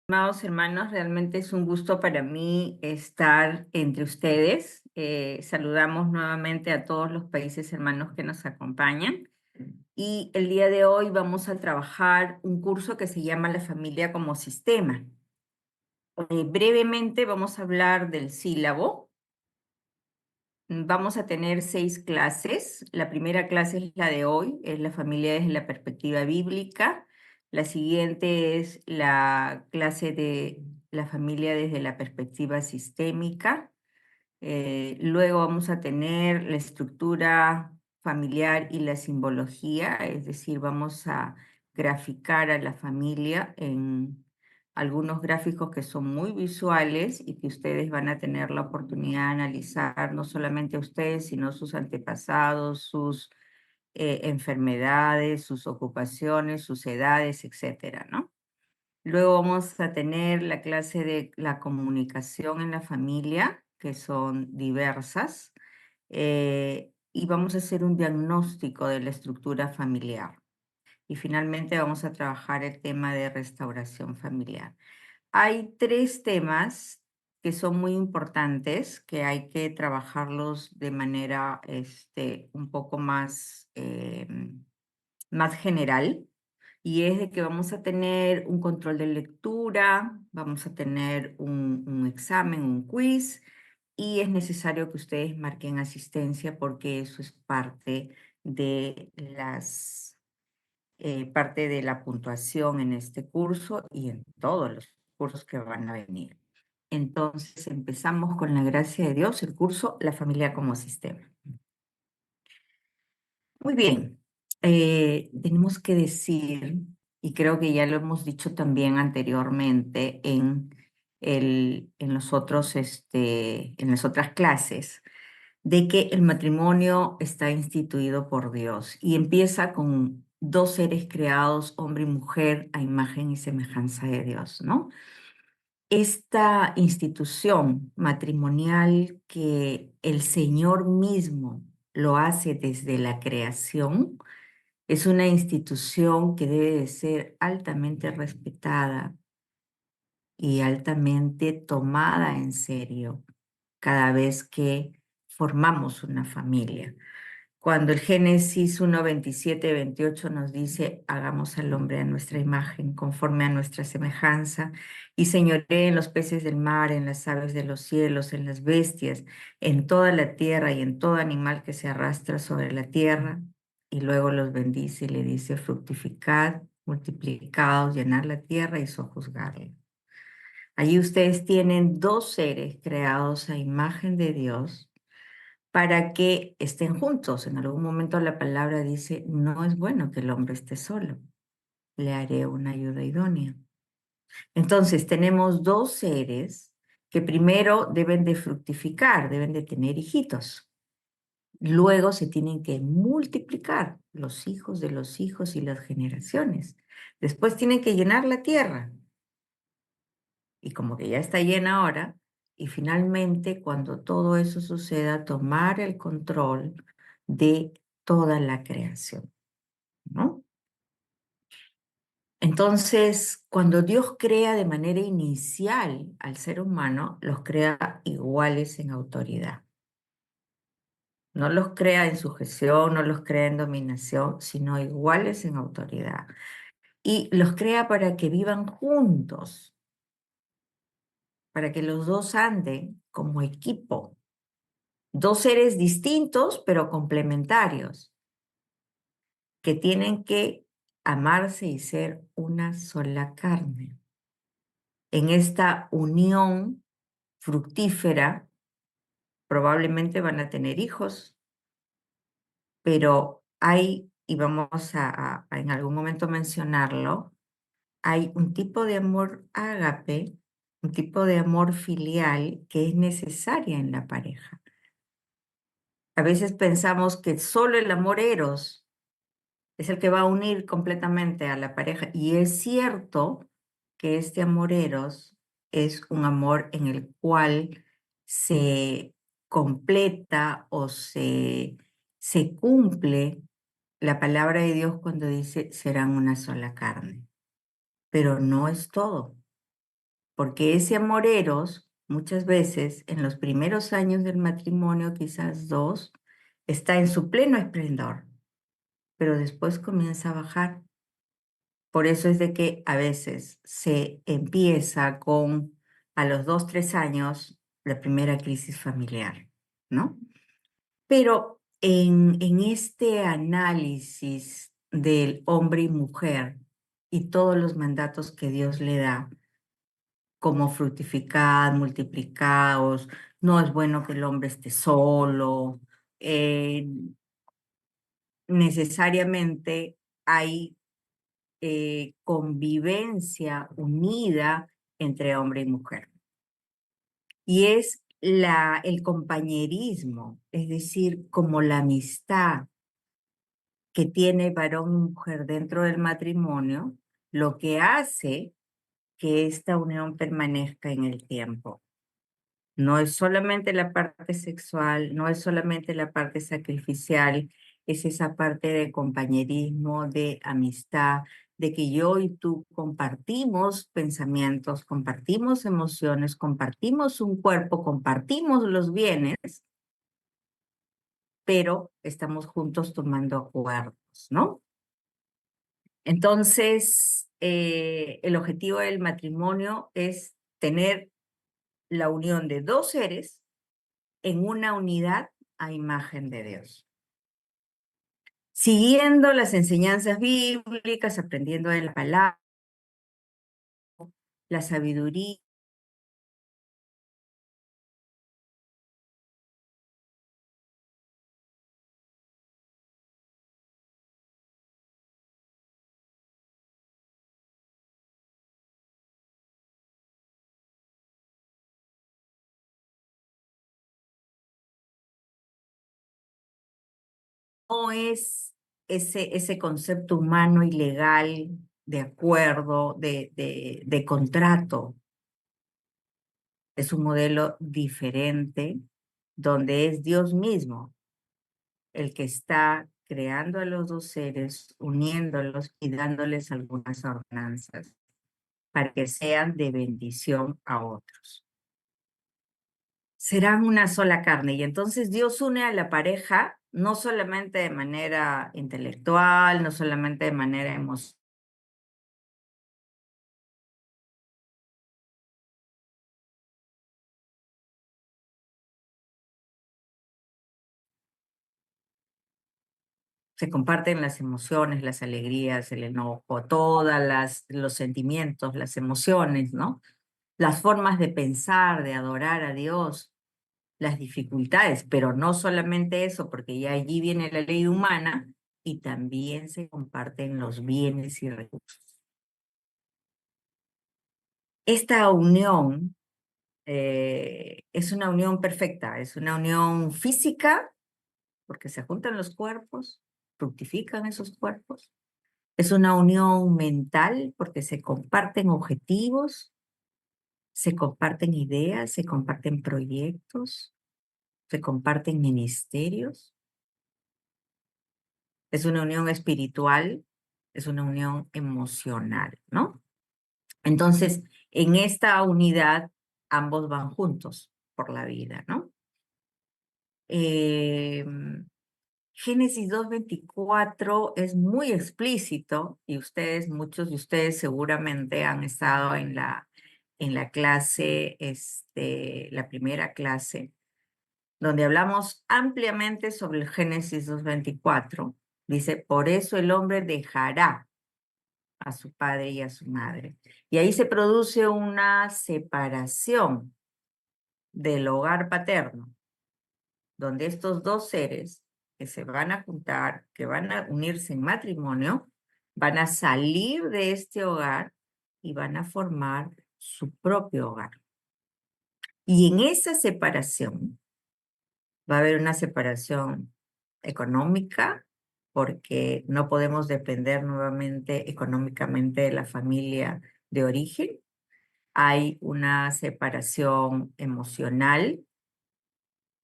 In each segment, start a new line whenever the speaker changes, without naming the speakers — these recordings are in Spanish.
Estimados hermanos, realmente es un gusto para mí estar entre ustedes. Saludamos nuevamente a todos los países hermanos que nos acompañan. Y el día de hoy vamos a trabajar un curso que se llama La familia como sistema. Brevemente vamos a hablar del sílabo. Vamos a tener 6 clases. La primera clase es la de hoy, es la familia desde la perspectiva bíblica. La siguiente es la clase de la familia desde la perspectiva sistémica. Luego vamos a tener la estructura familiar y la simbología, es decir, vamos a graficar a la familia en algunos gráficos que son muy visuales y que ustedes van a tener la oportunidad de analizar, no solamente ustedes, sino sus antepasados, sus enfermedades, sus ocupaciones, sus edades, etcétera, ¿no? Luego vamos a tener la clase de la comunicación en la familia, que son diversas, y vamos a hacer un diagnóstico de la estructura familiar. Y finalmente vamos a trabajar el tema de restauración familiar. Hay 3 temas que son muy importantes, que hay que trabajarlos de manera un poco más general, y es de que vamos a tener un control de lectura, vamos a tener un examen, un quiz, y es necesario que ustedes marquen asistencia porque eso es parte de la puntuación en este curso y en todos los cursos que van a venir. Entonces, empezamos con la gracia de Dios, el curso La familia como sistema. Muy bien, tenemos que decir, y creo que ya lo hemos dicho también anteriormente en los otros, en las otras clases, de que el matrimonio está instituido por Dios y empieza con 2 seres creados, hombre y mujer, a imagen y semejanza de Dios, ¿no? Esta institución matrimonial que el Señor mismo lo hace desde la creación, es una institución que debe de ser altamente respetada y altamente tomada en serio cada vez que formamos una familia. Cuando el Génesis 1:27-28 nos dice, hagamos al hombre a nuestra imagen, conforme a nuestra semejanza, y señoree en los peces del mar, en las aves de los cielos, en las bestias, en toda la tierra y en todo animal que se arrastra sobre la tierra. Y luego los bendice y le dice, fructificad, multiplicaos, llenad la tierra y sojuzgarla. Allí ustedes tienen 2 seres creados a imagen de Dios para que estén juntos. En algún momento la palabra dice, no es bueno que el hombre esté solo, le haré una ayuda idónea. Entonces tenemos 2 seres que primero deben de fructificar, deben de tener hijitos. Luego se tienen que multiplicar los hijos de los hijos y las generaciones. Después tienen que llenar la tierra. Y como que ya está llena ahora, y finalmente cuando todo eso suceda, tomar el control de toda la creación, ¿no? Entonces, cuando Dios crea de manera inicial al ser humano, los crea iguales en autoridad. No los crea en sujeción, no los crea en dominación, sino iguales en autoridad. Y los crea para que vivan juntos, para que los dos anden como equipo. 2 seres distintos, pero complementarios, que tienen que amarse y ser una sola carne. En esta unión fructífera, probablemente van a tener hijos, pero hay, y vamos a en algún momento mencionarlo, hay un tipo de amor ágape, un tipo de amor filial que es necesaria en la pareja. A veces pensamos que solo el amor eros es el que va a unir completamente a la pareja. Y es cierto que este amor eros es un amor en el cual se completa o se cumple la palabra de Dios cuando dice serán una sola carne. Pero no es todo. porque ese amor eros, muchas veces, en los primeros años del matrimonio, quizás 2, está en su pleno esplendor, pero después comienza a bajar. Por eso es de que a veces se empieza con, a los 2, 3 años, la primera crisis familiar, ¿no? Pero en este análisis del hombre y mujer y todos los mandatos que Dios le da, como fructificad, multiplicaos, no es bueno que el hombre esté solo, eh, necesariamente hay convivencia unida entre hombre y mujer. Y es el compañerismo, es decir, como la amistad que tiene varón y mujer dentro del matrimonio, lo que hace que esta unión permanezca en el tiempo. No es solamente la parte sexual, no es solamente la parte sacrificial, es esa parte de compañerismo, de amistad, de que yo y tú compartimos pensamientos, compartimos emociones, compartimos un cuerpo, compartimos los bienes, pero estamos juntos tomando acuerdos, ¿no? Entonces, el objetivo del matrimonio es tener la unión de 2 seres en una unidad a imagen de Dios. Siguiendo las enseñanzas bíblicas, aprendiendo de la palabra, la sabiduría. No es ese concepto humano y legal de acuerdo, de contrato. Es un modelo diferente donde es Dios mismo el que está creando a los 2 seres, uniéndolos y dándoles algunas ordenanzas para que sean de bendición a otros. Serán una sola carne y entonces Dios une a la pareja no solamente de manera intelectual, no solamente de manera emocional, se comparten las emociones, las alegrías, el enojo, todas los sentimientos, las emociones, ¿no? Las formas de pensar, de adorar a Dios, las dificultades, pero no solamente eso, porque ya allí viene la ley humana y también se comparten los bienes y recursos. Esta unión es una unión perfecta, es una unión física, porque se juntan los cuerpos, fructifican esos cuerpos. Es una unión mental, porque se comparten objetivos, se comparten ideas, se comparten proyectos, se comparten ministerios. Es una unión espiritual, es una unión emocional, ¿no? Entonces, en esta unidad, ambos van juntos por la vida, ¿no? Eh, Génesis 2:24 es muy explícito y muchos de ustedes seguramente han estado en la clase, la primera clase, donde hablamos ampliamente sobre el Génesis 2:24. Dice, por eso el hombre dejará a su padre y a su madre. Y ahí se produce una separación del hogar paterno, donde estos 2 seres que se van a juntar, que van a unirse en matrimonio, van a salir de este hogar y van a formar su propio hogar. Y en esa separación va a haber una separación económica, porque no podemos depender nuevamente económicamente de la familia de origen. Hay una separación emocional,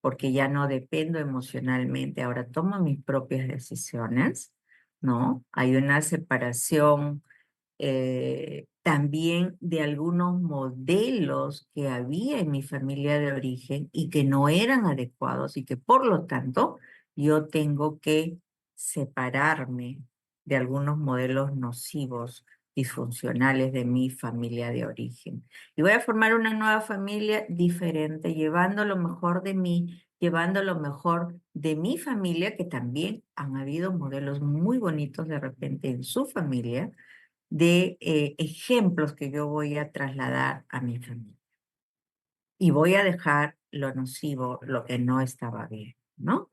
porque ya no dependo emocionalmente, ahora tomo mis propias decisiones, ¿no? Hay una separación también de algunos modelos que había en mi familia de origen y que no eran adecuados y que por lo tanto yo tengo que separarme de algunos modelos nocivos, disfuncionales de mi familia de origen. Y voy a formar una nueva familia diferente, llevando lo mejor de mí, llevando lo mejor de mi familia, que también han habido modelos muy bonitos de repente en su familia de ejemplos que yo voy a trasladar a mi familia. Y voy a dejar lo nocivo, lo que no estaba bien, ¿no?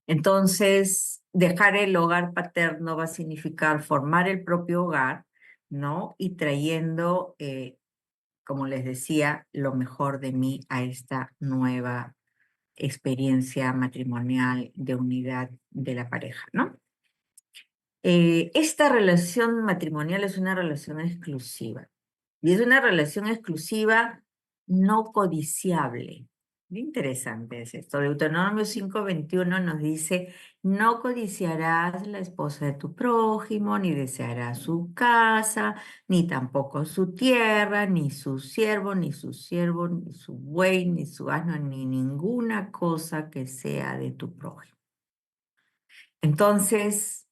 Entonces, dejar el hogar paterno va a significar formar el propio hogar, ¿no? Y trayendo, como les decía, lo mejor de mí a esta nueva experiencia matrimonial de unidad de la pareja, ¿no? Esta relación matrimonial es una relación exclusiva. Y es una relación exclusiva no codiciable. Muy interesante es esto. Deuteronomio 5:21 nos dice, no codiciarás la esposa de tu prójimo, ni desearás su casa, ni tampoco su tierra, ni su siervo, ni su buey, ni su asno, ni ninguna cosa que sea de tu prójimo. Entonces,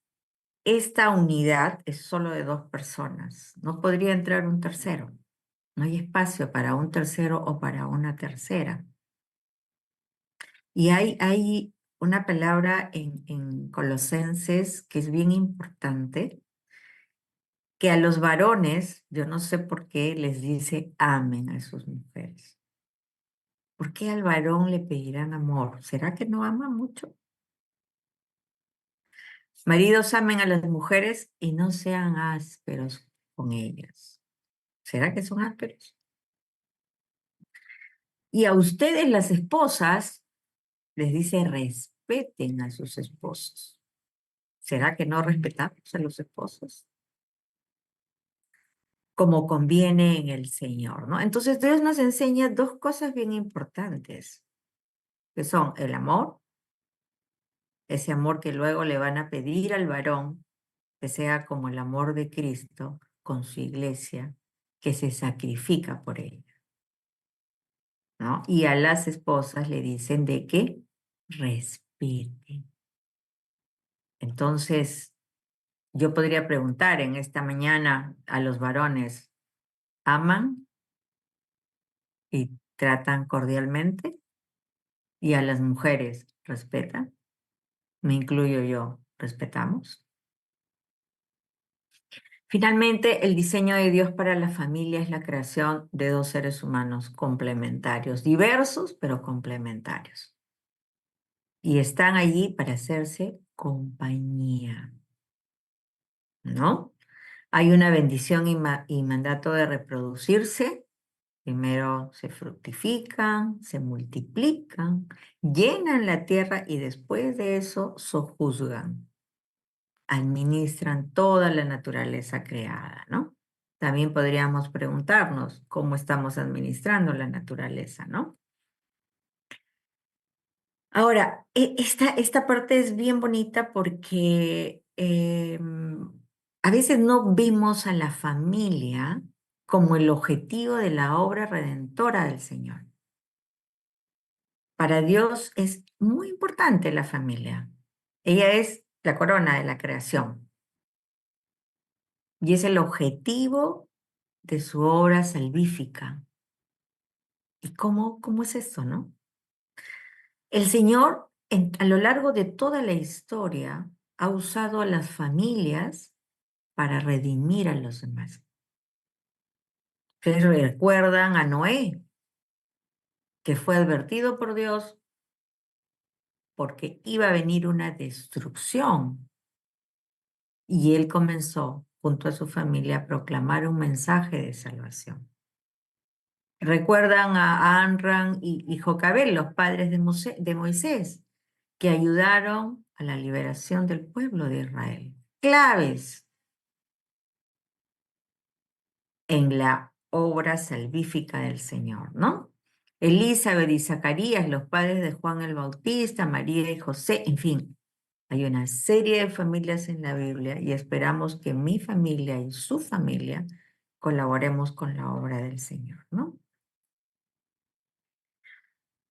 esta unidad es solo de dos personas. No podría entrar un tercero. No hay espacio para un tercero o para una tercera. Y hay una palabra en Colosenses que es bien importante, que a los varones, yo no sé por qué, les dice amen a sus mujeres. ¿Por qué al varón le pedirán amor? ¿Será que no ama mucho? Maridos, amen a las mujeres y no sean ásperos con ellas. ¿Será que son ásperos? Y a ustedes, las esposas, les dice respeten a sus esposos. ¿Será que no respetamos a los esposos? Como conviene en el Señor, ¿no? Entonces Dios nos enseña dos cosas bien importantes, que son el amor, ese amor que luego le van a pedir al varón, que sea como el amor de Cristo con su iglesia, que se sacrifica por ella, ¿no? Y a las esposas le dicen de que respeten. Entonces, yo podría preguntar en esta mañana a los varones, ¿aman y tratan cordialmente? Y a las mujeres, ¿respetan? Me incluyo yo, ¿respetamos? Finalmente, el diseño de Dios para la familia es la creación de dos seres humanos complementarios, diversos pero complementarios. Y están allí para hacerse compañía, ¿no? Hay una bendición y mandato de reproducirse. Primero se fructifican, se multiplican, llenan la tierra y después de eso sojuzgan, administran toda la naturaleza creada, ¿no? También podríamos preguntarnos cómo estamos administrando la naturaleza, ¿no? Ahora, esta parte es bien bonita porque a veces no vemos a la familia como el objetivo de la obra redentora del Señor. Para Dios es muy importante la familia. Ella es la corona de la creación y es el objetivo de su obra salvífica. ¿Y cómo es esto, no? El Señor, a lo largo de toda la historia, ha usado a las familias para redimir a los demás. Ustedes recuerdan a Noé, que fue advertido por Dios porque iba a venir una destrucción. Y él comenzó, junto a su familia, a proclamar un mensaje de salvación. Recuerdan a Amram y Jocabed, los padres de Moisés, que ayudaron a la liberación del pueblo de Israel. Claves en la obra salvífica del Señor, ¿no? Elizabeth y Zacarías, los padres de Juan el Bautista, María y José, en fin, Hay una serie de familias en la Biblia y esperamos que mi familia y su familia colaboremos con la obra del Señor, ¿no?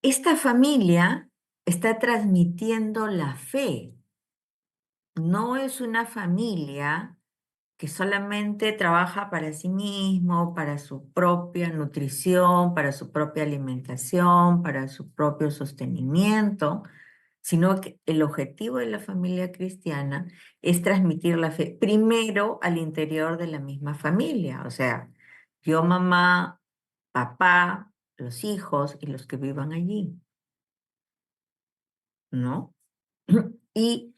Esta familia está transmitiendo la fe. No es una familia que solamente trabaja para sí mismo, para su propia nutrición, para su propia alimentación, para su propio sostenimiento, sino que el objetivo de la familia cristiana es transmitir la fe primero al interior de la misma familia, o sea, yo, mamá, papá, los hijos y los que vivan allí, ¿no? Y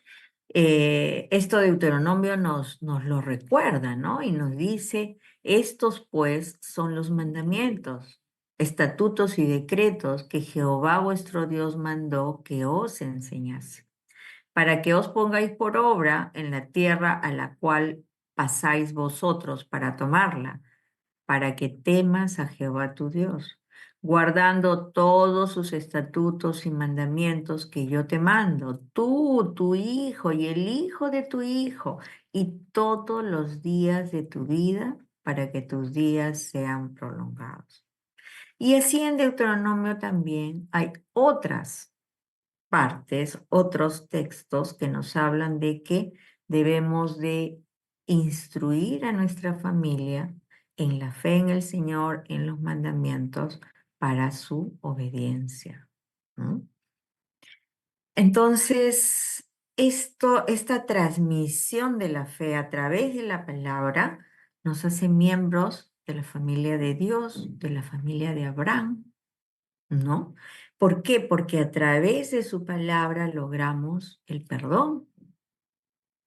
esto Deuteronomio nos lo recuerda, ¿no? Y nos dice, estos pues son los mandamientos, estatutos y decretos que Jehová vuestro Dios mandó que os enseñase, para que os pongáis por obra en la tierra a la cual pasáis vosotros para tomarla, para que temas a Jehová tu Dios, guardando todos sus estatutos y mandamientos que yo te mando, tú, tu hijo y el hijo de tu hijo, y todos los días de tu vida, para que tus días sean prolongados. Y así en Deuteronomio también hay otras partes, otros textos que nos hablan de que debemos de instruir a nuestra familia en la fe en el Señor, en los mandamientos, para su obediencia, ¿no? Entonces, esta transmisión de la fe a través de la palabra nos hace miembros de la familia de Dios, de la familia de Abraham, ¿no? ¿Por qué? Porque a través de su palabra logramos el perdón,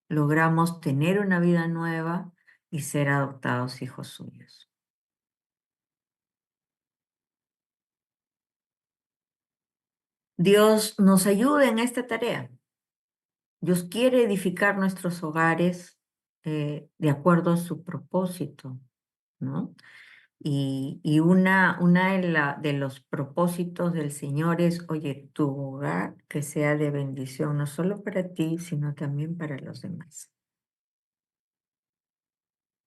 logramos tener una vida nueva y ser adoptados hijos suyos. Dios nos ayuda en esta tarea. Dios quiere edificar nuestros hogares de acuerdo a su propósito, ¿no? Y una de los propósitos del Señor es, oye, tu hogar que sea de bendición, no solo para ti, sino también para los demás.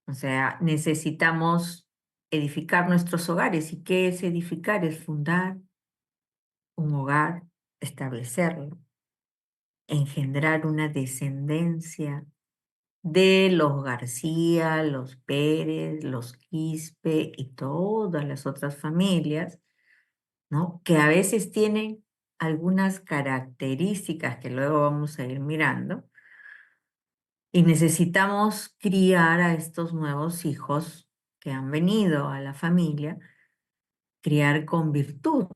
O sea, necesitamos edificar nuestros hogares. ¿Y qué es edificar? Es fundar un hogar, establecerlo, engendrar una descendencia de los García, los Pérez, los Quispe y todas las otras familias, ¿no? Que a veces tienen algunas características que luego vamos a ir mirando, y necesitamos criar a estos nuevos hijos que han venido a la familia, criar con virtud,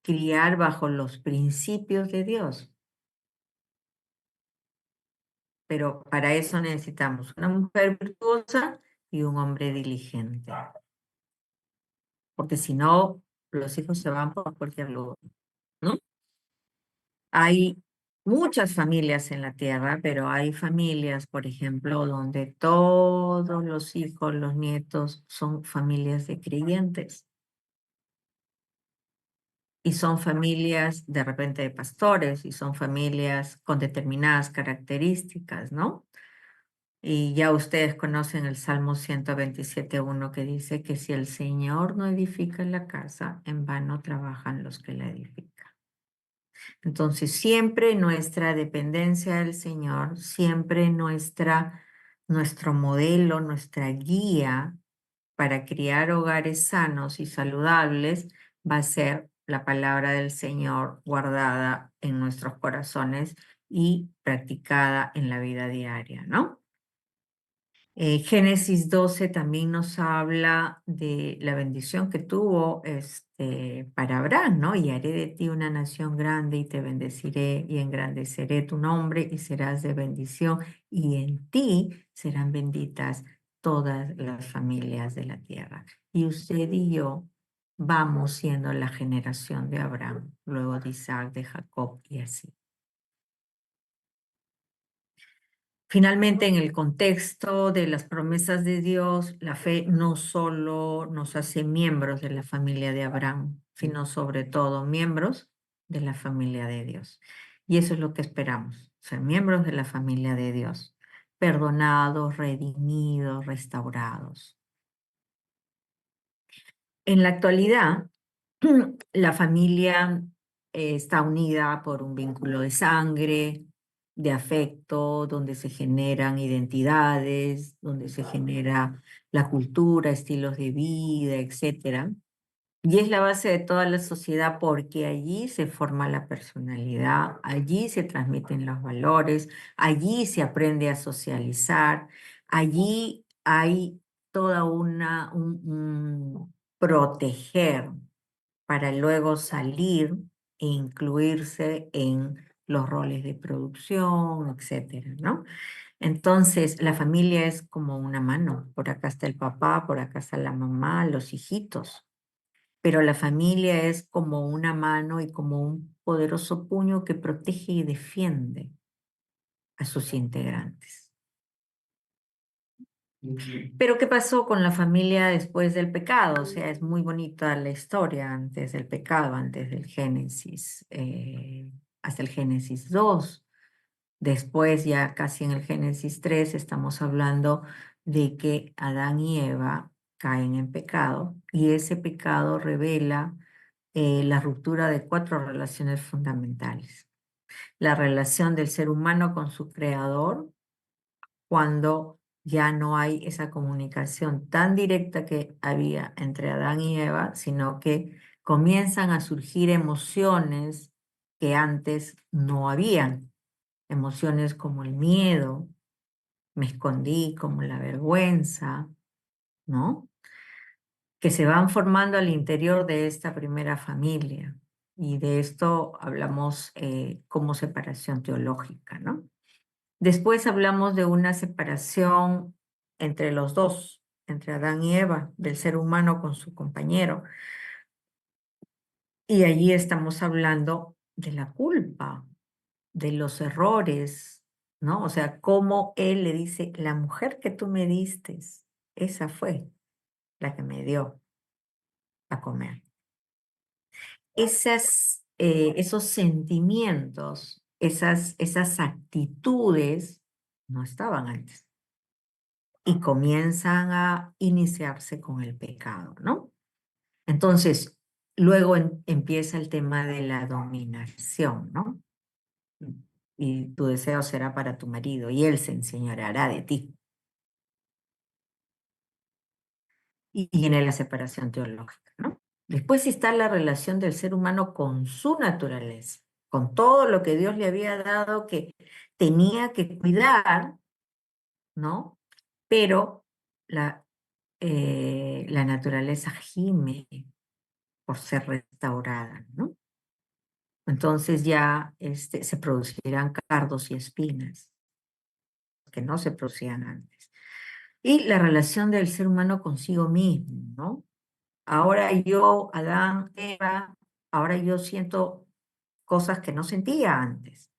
criar bajo los principios de Dios. Pero para eso necesitamos una mujer virtuosa y un hombre diligente, porque si no, los hijos se van por cualquier lugar, ¿no? Hay muchas familias en la tierra, pero hay familias, por ejemplo, donde todos los hijos, los nietos son familias de creyentes y son familias de repente de pastores y son familias con determinadas características, ¿no? Y ya ustedes conocen el Salmo 127:1 que dice que si el Señor no edifica la casa, en vano trabajan los que la edifican. Entonces, siempre nuestra dependencia del Señor, siempre nuestro modelo, nuestra guía para criar hogares sanos y saludables va a ser la palabra del Señor guardada en nuestros corazones y practicada en la vida diaria, ¿no? Génesis 12 también nos habla de la bendición que tuvo para Abraham, ¿no? Y haré de ti una nación grande y te bendeciré y engrandeceré tu nombre y serás de bendición y en ti serán benditas todas las familias de la tierra. Y usted y yo vamos siendo la generación de Abraham, luego de Isaac, de Jacob y así. Finalmente, en el contexto de las promesas de Dios, la fe no solo nos hace miembros de la familia de Abraham, sino sobre todo miembros de la familia de Dios. Y eso es lo que esperamos, ser miembros de la familia de Dios, perdonados, redimidos, restaurados. En la actualidad, la familia está unida por un vínculo de sangre, de afecto, donde se generan identidades, donde se genera la cultura, estilos de vida, etcétera. Y es la base de toda la sociedad porque allí se forma la personalidad, allí se transmiten los valores, allí se aprende a socializar, allí hay toda un proteger para luego salir e incluirse en los roles de producción, etcétera, ¿no? Entonces, la familia es como una mano. Por acá está el papá, por acá está la mamá, los hijitos. Pero la familia es como una mano y como un poderoso puño que protege y defiende a sus integrantes. Pero ¿qué pasó con la familia después del pecado? O sea, es muy bonita la historia antes del pecado, antes del Génesis, hasta el Génesis 2. Después, ya casi en el Génesis 3, estamos hablando de que Adán y Eva caen en pecado y ese pecado revela la ruptura de 4 relaciones fundamentales. La relación del ser humano con su creador, cuando ya no hay esa comunicación tan directa que había entre Adán y Eva, sino que comienzan a surgir emociones que antes no habían. Emociones como el miedo, me escondí, como la vergüenza, ¿no? Que se van formando al interior de esta primera familia. Y de esto hablamos como separación teológica, ¿no? Después hablamos de una separación entre los dos, entre Adán y Eva, del ser humano con su compañero. Y allí estamos hablando de la culpa, de los errores, ¿no? O sea, cómo él le dice, la mujer que tú me diste, esa fue la que me dio a comer. Esos sentimientos, esas actitudes no estaban antes y comienzan a iniciarse con el pecado, ¿no? Entonces, luego empieza el tema de la dominación, ¿no? Y tu deseo será para tu marido y él se enseñoreará de ti. Y viene la separación teológica, ¿no? Después está la relación del ser humano con su naturaleza, con todo lo que Dios le había dado que tenía que cuidar, ¿no? Pero la naturaleza gime por ser restaurada, ¿no? Entonces ya se producirán cardos y espinas que no se producían antes. Y la relación del ser humano consigo mismo, ¿no? Ahora yo, Adán, Eva, ahora yo siento cosas que no sentía antes.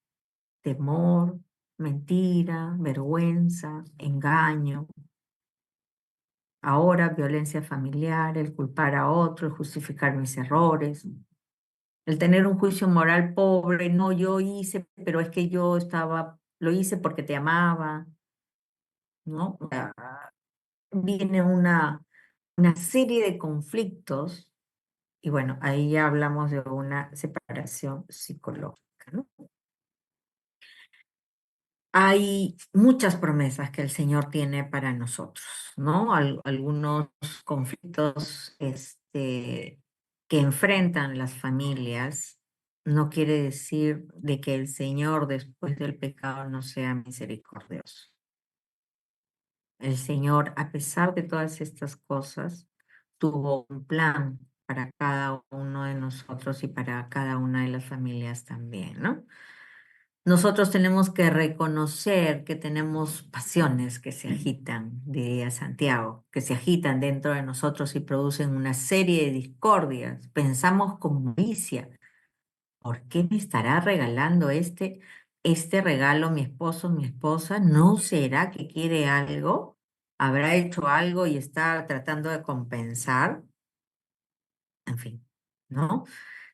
Temor, mentira, vergüenza, engaño. Ahora violencia familiar, el culpar a otro, el justificar mis errores, el tener un juicio moral pobre. No, yo hice, pero es que lo hice porque te amaba, ¿no? O sea, viene una serie de conflictos. Y bueno, ahí ya hablamos de una separación psicológica, ¿no? Hay muchas promesas que el Señor tiene para nosotros, ¿no? Algunos conflictos que enfrentan las familias no quiere decir de que el Señor después del pecado no sea misericordioso. El Señor, a pesar de todas estas cosas, tuvo un plan para cada uno de nosotros y para cada una de las familias también, ¿no? Nosotros tenemos que reconocer que tenemos pasiones que se agitan, diría Santiago, que se agitan dentro de nosotros y producen una serie de discordias. Pensamos con malicia, ¿por qué me estará regalando este regalo mi esposo, mi esposa? ¿No será que quiere algo? ¿Habrá hecho algo y está tratando de compensar? En fin, ¿no?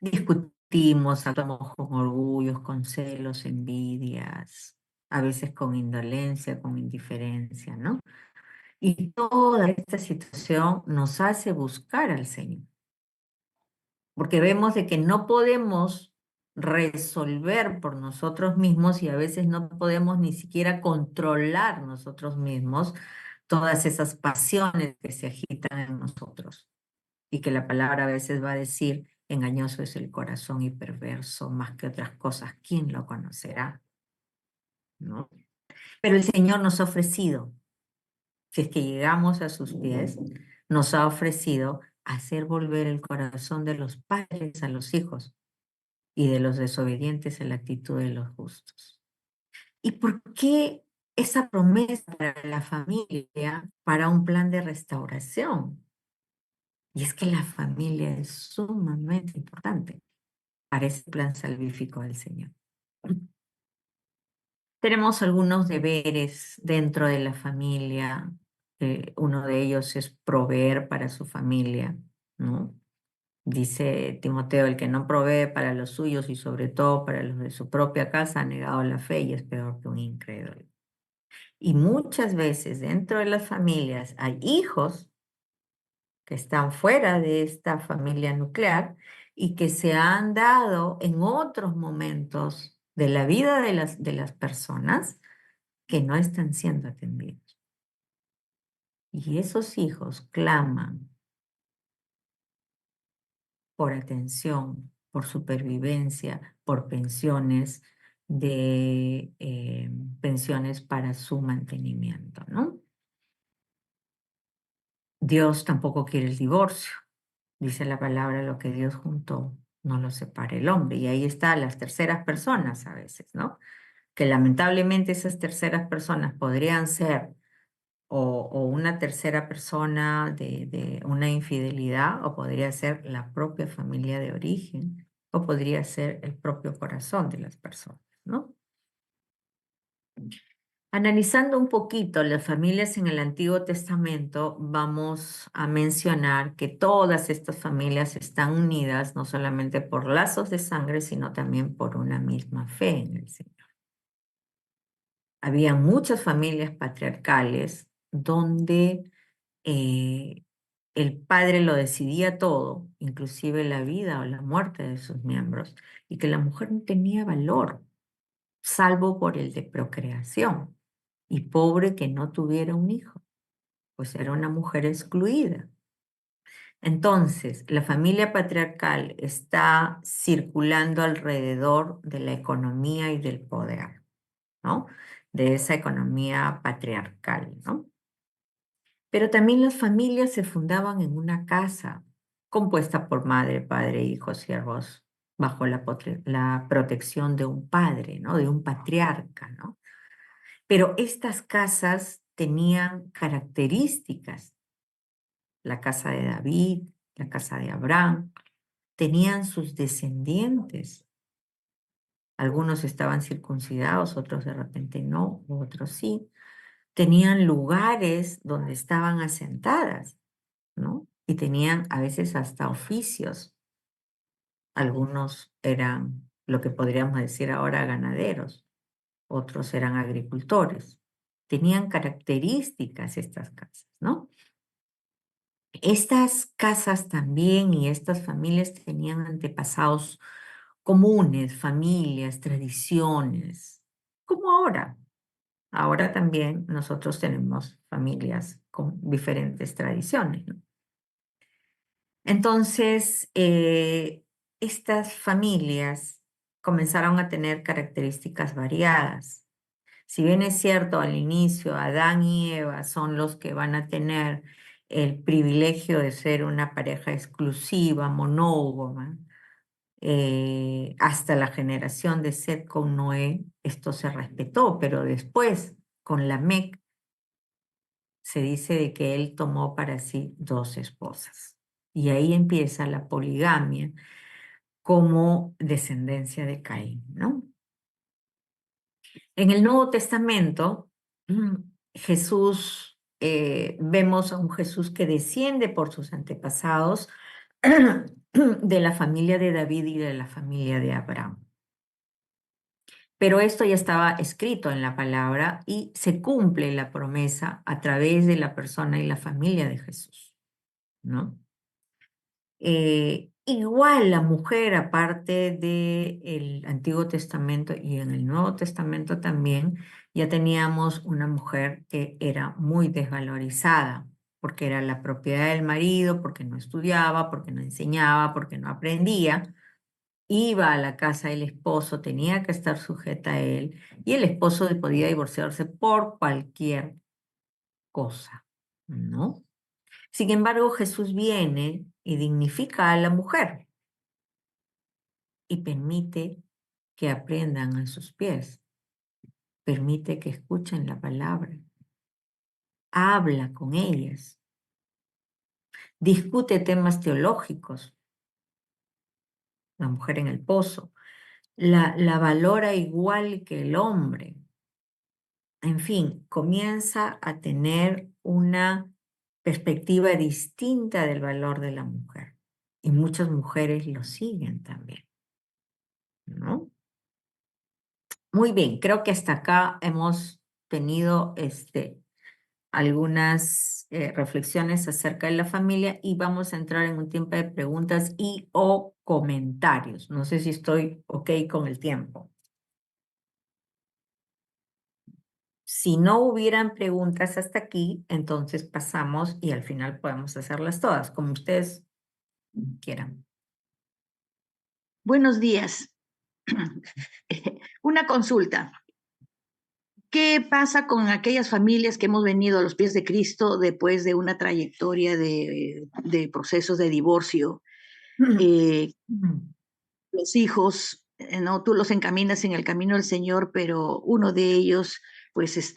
Discutimos discutimos, actuamos con orgullos, con celos, envidias, a veces con indolencia, con indiferencia, ¿no? Y toda esta situación nos hace buscar al Señor, porque vemos de que no podemos resolver por nosotros mismos y a veces no podemos ni siquiera controlar nosotros mismos todas esas pasiones que se agitan en nosotros y que la palabra a veces va a decir, engañoso es el corazón y perverso más que otras cosas, ¿quién lo conocerá? ¿No? Pero el Señor nos ha ofrecido, si es que llegamos a sus pies, nos ha ofrecido hacer volver el corazón de los padres a los hijos y de los desobedientes a la actitud de los justos. ¿Y por qué esa promesa para la familia, para un plan de restauración? Y es que la familia es sumamente importante para ese plan salvífico del Señor. Tenemos algunos deberes dentro de la familia. Uno de ellos es proveer para su familia, ¿no? Dice Timoteo, el que no provee para los suyos y sobre todo para los de su propia casa ha negado la fe y es peor que un incrédulo. Y muchas veces dentro de las familias hay hijos que están fuera de esta familia nuclear y que se han dado en otros momentos de la vida de las personas que no están siendo atendidos. Y esos hijos claman por atención, por supervivencia, por pensiones pensiones para su mantenimiento, ¿no? Dios tampoco quiere el divorcio. Dice la palabra, lo que Dios juntó, no lo separe el hombre. Y ahí están las terceras personas a veces, ¿no? Que lamentablemente esas terceras personas podrían ser o una tercera persona de una infidelidad, o podría ser la propia familia de origen, o podría ser el propio corazón de las personas, ¿no? Analizando un poquito las familias en el Antiguo Testamento, vamos a mencionar que todas estas familias están unidas no solamente por lazos de sangre, sino también por una misma fe en el Señor. Había muchas familias patriarcales donde eh, el padre lo decidía todo, inclusive la vida o la muerte de sus miembros, y que la mujer no tenía valor, salvo por el de procreación, y pobre que no tuviera un hijo, pues era una mujer excluida. Entonces, la familia patriarcal está circulando alrededor de la economía y del poder, ¿no? De esa economía patriarcal, ¿no? Pero también las familias se fundaban en una casa compuesta por madre, padre, hijos, siervos, bajo la protección de un padre, ¿no? De un patriarca, ¿no? Pero estas casas tenían características. La casa de David, la casa de Abraham, tenían sus descendientes. Algunos estaban circuncidados, otros de repente no, otros sí. Tenían lugares donde estaban asentadas, ¿no? Y tenían a veces hasta oficios. Algunos eran lo que podríamos decir ahora ganaderos, otros eran agricultores. Tenían características estas casas, ¿no? Estas casas también y estas familias tenían antepasados comunes, familias, tradiciones, como ahora. Ahora también nosotros tenemos familias con diferentes tradiciones, ¿no? Entonces, estas familias comenzaron a tener características variadas. Si bien es cierto, al inicio Adán y Eva son los que van a tener el privilegio de ser una pareja exclusiva, monógama, hasta la generación de Set con Noé, esto se respetó, pero después con Lamec se dice de que él tomó para sí dos esposas. Y ahí empieza la poligamia como descendencia de Caín, ¿no? En el Nuevo Testamento, vemos a un Jesús que desciende por sus antepasados de la familia de David y de la familia de Abraham. Pero esto ya estaba escrito en la palabra y se cumple la promesa a través de la persona y la familia de Jesús, ¿no? Igual la mujer, aparte del Antiguo Testamento y en el Nuevo Testamento también, ya teníamos una mujer que era muy desvalorizada, porque era la propiedad del marido, porque no estudiaba, porque no enseñaba, porque no aprendía. Iba a la casa del esposo, tenía que estar sujeta a él, y el esposo podía divorciarse por cualquier cosa, ¿no? Sin embargo, Jesús viene y dignifica a la mujer y permite que aprendan a sus pies, permite que escuchen la palabra, habla con ellas, discute temas teológicos, la mujer en el pozo, la valora igual que el hombre. En fin, comienza a tener una perspectiva distinta del valor de la mujer. Y muchas mujeres lo siguen también, ¿no? Muy bien, creo que hasta acá hemos tenido algunas reflexiones acerca de la familia y vamos a entrar en un tiempo de preguntas y o comentarios. No sé si estoy ok con el tiempo. Si no hubieran preguntas hasta aquí, entonces pasamos y al final podemos hacerlas todas, como ustedes quieran.
Buenos días. Una consulta. ¿Qué pasa con aquellas familias que hemos venido a los pies de Cristo después de una trayectoria de procesos de divorcio? Los hijos, ¿no? Tú los encaminas en el camino del Señor, pero uno de ellos, pues,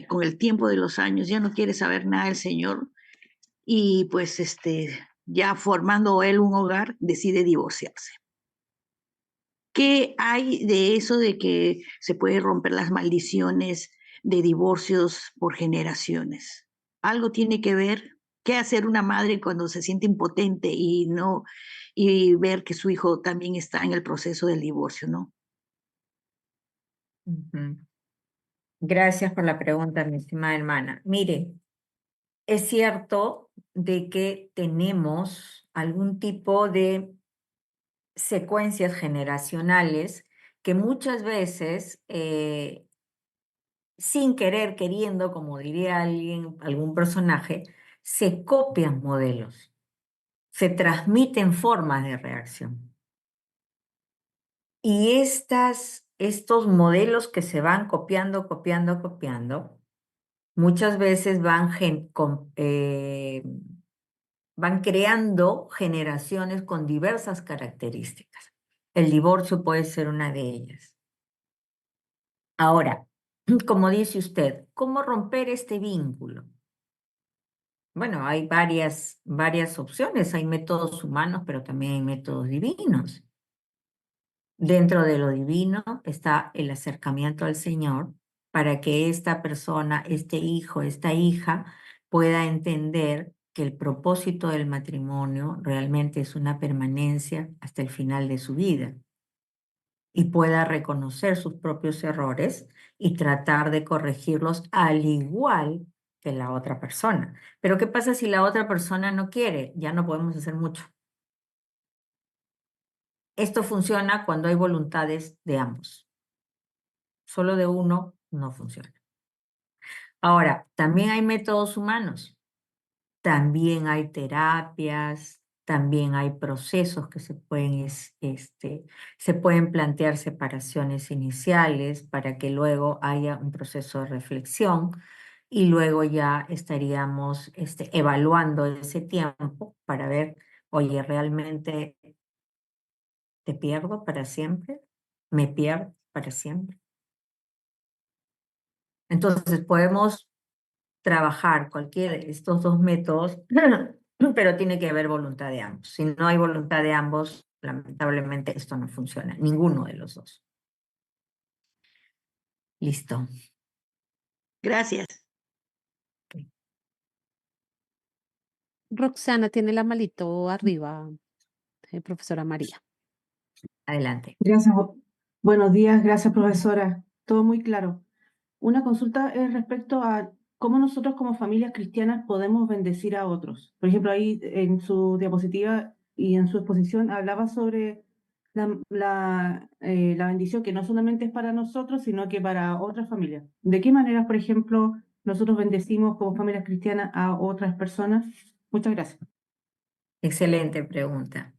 con el tiempo de los años ya no quiere saber nada del Señor y, pues, ya formando él un hogar, decide divorciarse. ¿Qué hay de eso de que se puede romper las maldiciones de divorcios por generaciones? ¿Algo tiene que ver? ¿Qué hacer una madre cuando se siente impotente y no y ver que su hijo también está en el proceso del divorcio, no?
Ujú. Gracias por la pregunta, mi estimada hermana. Mire, es cierto de que tenemos algún tipo de secuencias generacionales que muchas veces, sin querer, queriendo, como diría alguien, algún personaje, se copian modelos, se transmiten formas de reacción. Y estos modelos que se van copiando, copiando, copiando, muchas veces van creando generaciones con diversas características. El divorcio puede ser una de ellas. Ahora, como dice usted, ¿cómo romper este vínculo? Bueno, hay varias opciones. Hay métodos humanos, pero también hay métodos divinos. Dentro de lo divino está el acercamiento al Señor para que esta persona, este hijo, esta hija, pueda entender que el propósito del matrimonio realmente es una permanencia hasta el final de su vida y pueda reconocer sus propios errores y tratar de corregirlos al igual que la otra persona. Pero ¿qué pasa si la otra persona no quiere? Ya no podemos hacer mucho. Esto funciona cuando hay voluntades de ambos. Solo de uno no funciona. Ahora, también hay métodos humanos, también hay terapias, también hay procesos que se pueden plantear separaciones iniciales para que luego haya un proceso de reflexión y luego ya estaríamos evaluando ese tiempo para ver, oye, ¿realmente te pierdo para siempre? ¿Me pierdo para siempre? Entonces podemos trabajar cualquiera de estos dos métodos, pero tiene que haber voluntad de ambos. Si no hay voluntad de ambos, lamentablemente esto no funciona, ninguno de los dos. Listo.
Gracias.
Roxana tiene la manito arriba. profesora María.
Adelante.
Gracias. Buenos días, gracias profesora. Todo muy claro. Una consulta es respecto a cómo nosotros como familias cristianas podemos bendecir a otros. Por ejemplo, ahí en su diapositiva y en su exposición hablaba sobre la bendición que no solamente es para nosotros, sino que para otras familias. ¿De qué manera, por ejemplo, nosotros bendecimos como familias cristianas a otras personas? Muchas gracias.
Excelente pregunta.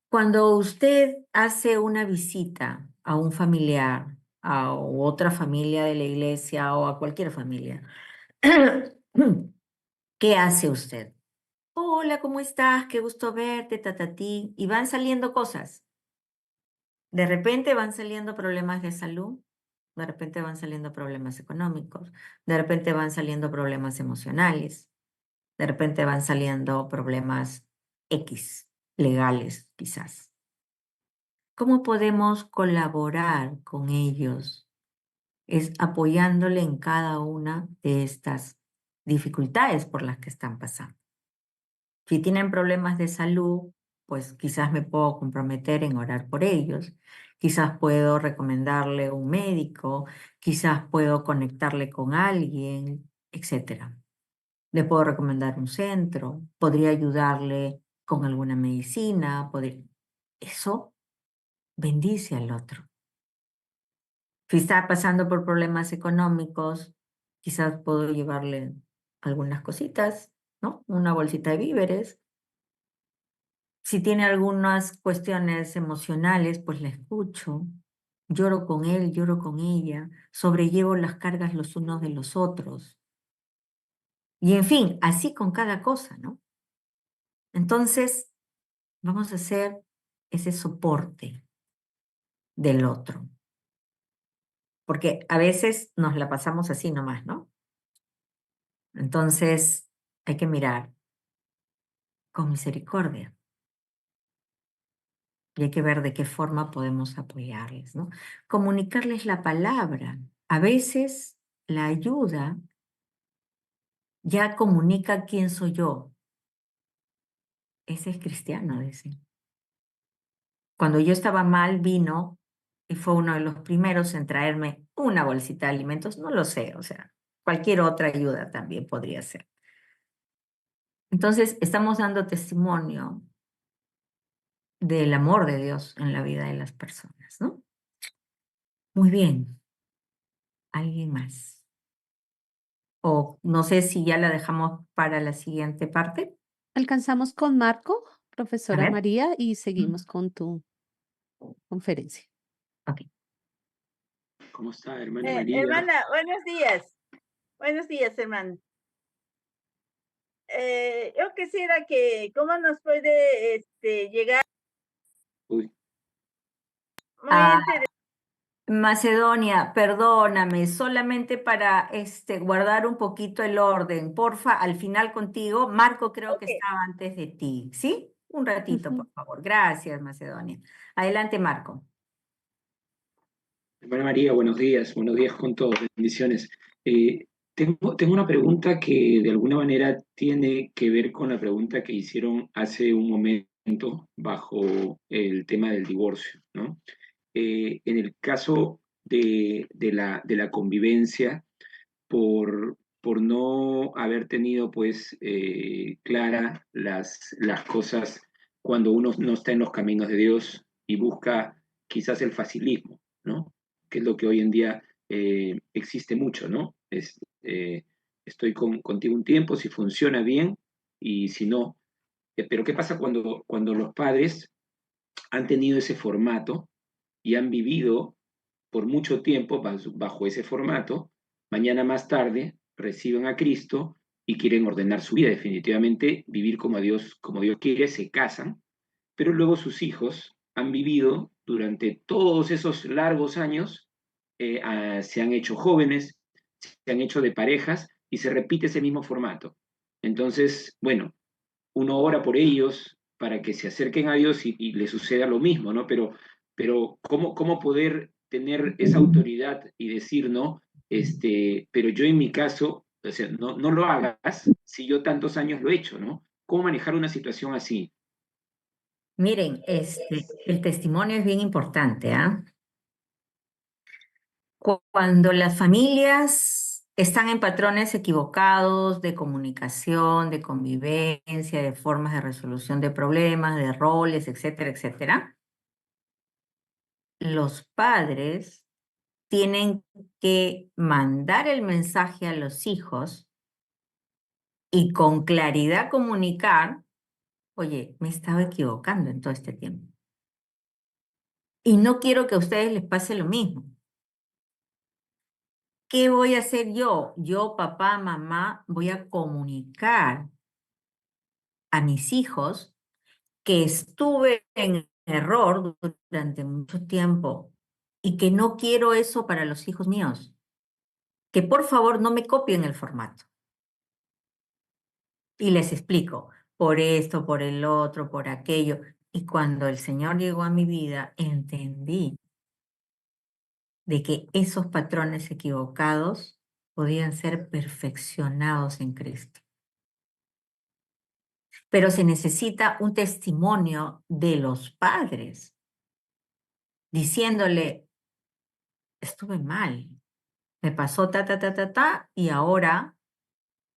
Cuando usted hace una visita a un familiar, a otra familia de la iglesia o a cualquier familia, ¿qué hace usted? Hola, ¿cómo estás? Qué gusto verte, tatatí. Y van saliendo cosas. De repente van saliendo problemas de salud, de repente van saliendo problemas económicos, de repente van saliendo problemas emocionales, de repente van saliendo problemas X, legales quizás. ¿Cómo podemos colaborar con ellos? Es apoyándole en cada una de estas dificultades por las que están pasando. Si tienen problemas de salud, pues quizás me puedo comprometer en orar por ellos, quizás puedo recomendarle un médico, quizás puedo conectarle con alguien, etcétera. Le puedo recomendar un centro, podría ayudarle con alguna medicina, eso bendice al otro. Si está pasando por problemas económicos, quizás puedo llevarle algunas cositas, ¿no? Una bolsita de víveres. Si tiene algunas cuestiones emocionales, pues la escucho, lloro con él, lloro con ella, sobrellevo las cargas los unos de los otros. Y en fin, así con cada cosa, ¿no? Entonces, vamos a hacer ese soporte del otro. Porque a veces nos la pasamos así nomás, ¿no? Entonces, hay que mirar con misericordia. Y hay que ver de qué forma podemos apoyarles, ¿no? Comunicarles la palabra. A veces la ayuda ya comunica quién soy yo. Ese es cristiano, dice. Cuando yo estaba mal, vino y fue uno de los primeros en traerme una bolsita de alimentos. No lo sé, o sea, cualquier otra ayuda también podría ser. Entonces, estamos dando testimonio del amor de Dios en la vida de las personas, ¿no? Muy bien. ¿Alguien más? O no sé si ya la dejamos para la siguiente parte.
Alcanzamos con Marco,
A
profesora
ver.
María, y seguimos con tu conferencia.
Ok.
¿Cómo está, hermana María?
Hermana, buenos días. Buenos días, hermano. Yo quisiera que, ¿cómo nos puede llegar?
Uy,
Muy
Ah,
interesante.
Macedonia, perdóname, solamente para guardar un poquito el orden. Porfa, al final contigo. Marco creo que estaba antes de ti, ¿sí? Un ratito, por
Ujú.
favor. Gracias, Macedonia. Adelante, Marco.
hermana María, buenos días con todos, bendiciones. Tengo una pregunta que de alguna manera tiene que ver con la pregunta que hicieron hace un momento bajo el tema del divorcio, ¿no? En el caso de la convivencia, por no haber tenido pues clara las cosas cuando uno no está en los caminos de Dios y busca quizás el facilismo, ¿no? Que es lo que hoy en día existe mucho, ¿no? Estoy contigo un tiempo, si funciona bien y si no. Pero ¿qué pasa cuando los padres han tenido ese formato y han vivido por mucho tiempo bajo ese formato, mañana más tarde reciben a Cristo y quieren ordenar su vida, definitivamente vivir como Dios quiere, se casan, pero luego sus hijos han vivido durante todos esos largos años, se han hecho jóvenes, se han hecho de parejas y se repite ese mismo formato. Entonces, bueno, uno ora por ellos para que se acerquen a Dios y les suceda lo mismo, ¿no? Pero ¿cómo poder tener esa autoridad y decir, ¿no? Pero yo en mi caso, o sea, no lo hagas si yo tantos años lo he hecho, ¿no? ¿Cómo manejar una situación así?
Miren, el testimonio es bien importante, ¿ah? Cuando las familias están en patrones equivocados de comunicación, de convivencia, de formas de resolución de problemas, de roles, etcétera, etcétera, los padres tienen que mandar el mensaje a los hijos y con claridad comunicar, oye, me estaba equivocando en todo este tiempo. Y no quiero que a ustedes les pase lo mismo. ¿Qué voy a hacer yo? Yo, papá, mamá, voy a comunicar a mis hijos que estuve en error durante mucho tiempo y que no quiero eso para los hijos míos. Que por favor no me copien el formato. Y les explico, por esto, por el otro, por aquello. Y cuando el Señor llegó a mi vida, entendí de que esos patrones equivocados podían ser perfeccionados en Cristo. Pero se necesita un testimonio de los padres diciéndole, estuve mal, me pasó ta, ta, ta, ta, ta, y ahora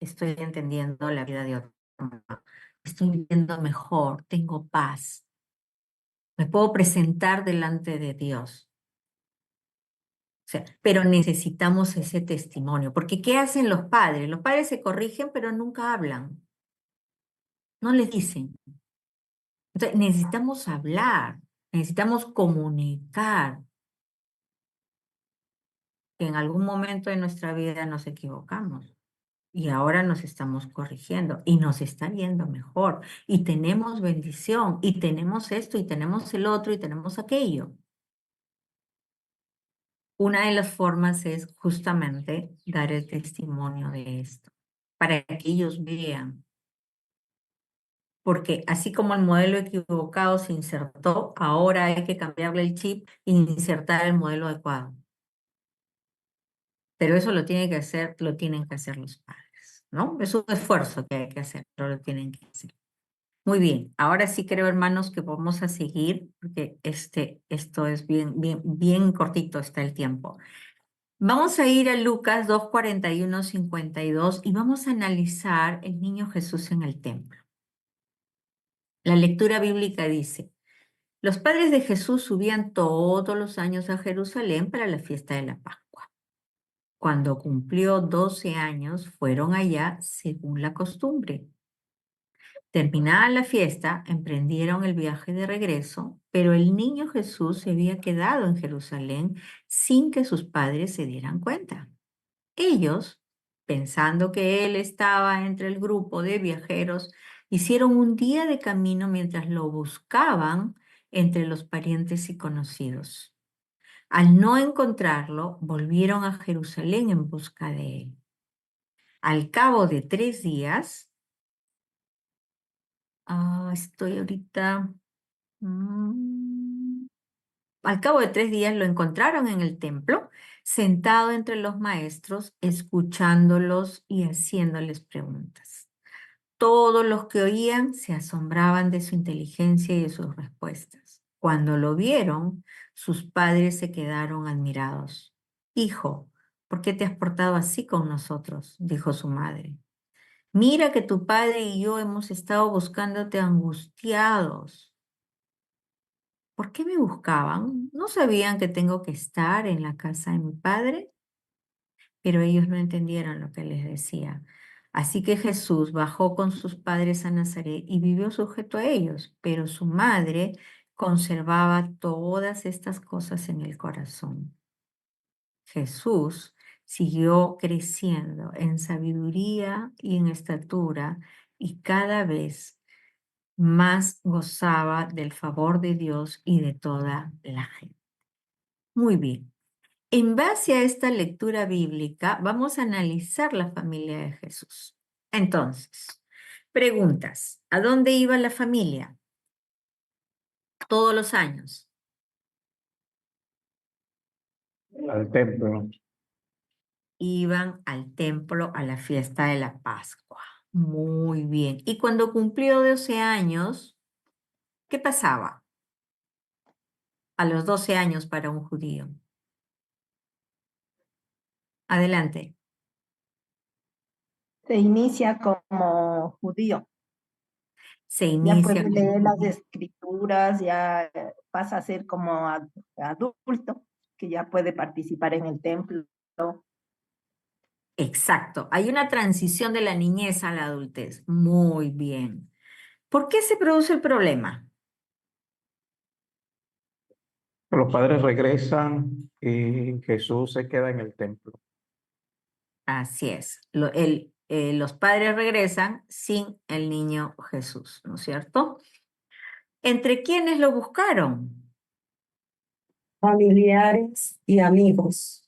estoy entendiendo la vida de otro. Estoy viviendo mejor, tengo paz, me puedo presentar delante de Dios. O sea, pero necesitamos ese testimonio, porque ¿qué hacen los padres? Los padres se corrigen, pero nunca hablan, no les dicen. Entonces, necesitamos hablar, necesitamos comunicar que en algún momento de nuestra vida nos equivocamos y ahora nos estamos corrigiendo y nos está yendo mejor y tenemos bendición y tenemos esto y tenemos el otro y tenemos aquello. Una de las formas es justamente dar el testimonio de esto, para que ellos vean. Porque así como el modelo equivocado se insertó, ahora hay que cambiarle el chip e insertar el modelo adecuado. Pero eso lo tienen que hacer los padres, ¿no? Es un esfuerzo que hay que hacer, pero lo tienen que hacer. Muy bien, ahora sí creo, hermanos, que vamos a seguir, porque esto es bien cortito está el tiempo. Vamos a ir a Lucas 2:41-52 y vamos a analizar el niño Jesús en el templo. La lectura bíblica dice, los padres de Jesús subían todos los años a Jerusalén para la fiesta de la Pascua. Cuando cumplió 12 años, fueron allá según la costumbre. Terminada la fiesta, emprendieron el viaje de regreso, pero el niño Jesús se había quedado en Jerusalén sin que sus padres se dieran cuenta. Ellos, pensando que él estaba entre el grupo de viajeros, hicieron un día de camino mientras lo buscaban entre los parientes y conocidos. Al no encontrarlo, volvieron a Jerusalén en busca de él. Al cabo de 3 días, estoy ahorita, al cabo de 3 días lo encontraron en el templo, sentado entre los maestros, escuchándolos y haciéndoles preguntas. Todos los que oían se asombraban de su inteligencia y de sus respuestas. Cuando lo vieron, sus padres se quedaron admirados. Hijo, ¿por qué te has portado así con nosotros?, dijo su madre. Mira que tu padre y yo hemos estado buscándote angustiados. ¿Por qué me buscaban? ¿No sabían que tengo que estar en la casa de mi padre? Pero ellos no entendieron lo que les decía. Así que Jesús bajó con sus padres a Nazaret y vivió sujeto a ellos, pero su madre conservaba todas estas cosas en el corazón. Jesús siguió creciendo en sabiduría y en estatura y cada vez más gozaba del favor de Dios y de toda la gente. Muy bien. En base a esta lectura bíblica, vamos a analizar la familia de Jesús. Entonces, preguntas. ¿A dónde iba la familia? Todos los años.
Al templo.
Iban al templo a la fiesta de la Pascua. Muy bien. Y cuando cumplió 12 años, ¿Qué pasaba a los 12 años para un judío? Adelante.
Se inicia como judío,
Se
ya
inicia
puede
como
leer las
judío.
escrituras, ya pasa a ser como adulto, que ya puede participar en el templo.
Exacto. Hay una transición de la niñez a la adultez. Muy bien. ¿Por qué se produce el problema?
Los padres regresan y Jesús se queda en el templo.
Así es. Los padres regresan sin el niño Jesús, ¿no es cierto? ¿Entre quiénes lo buscaron?
Familiares y amigos.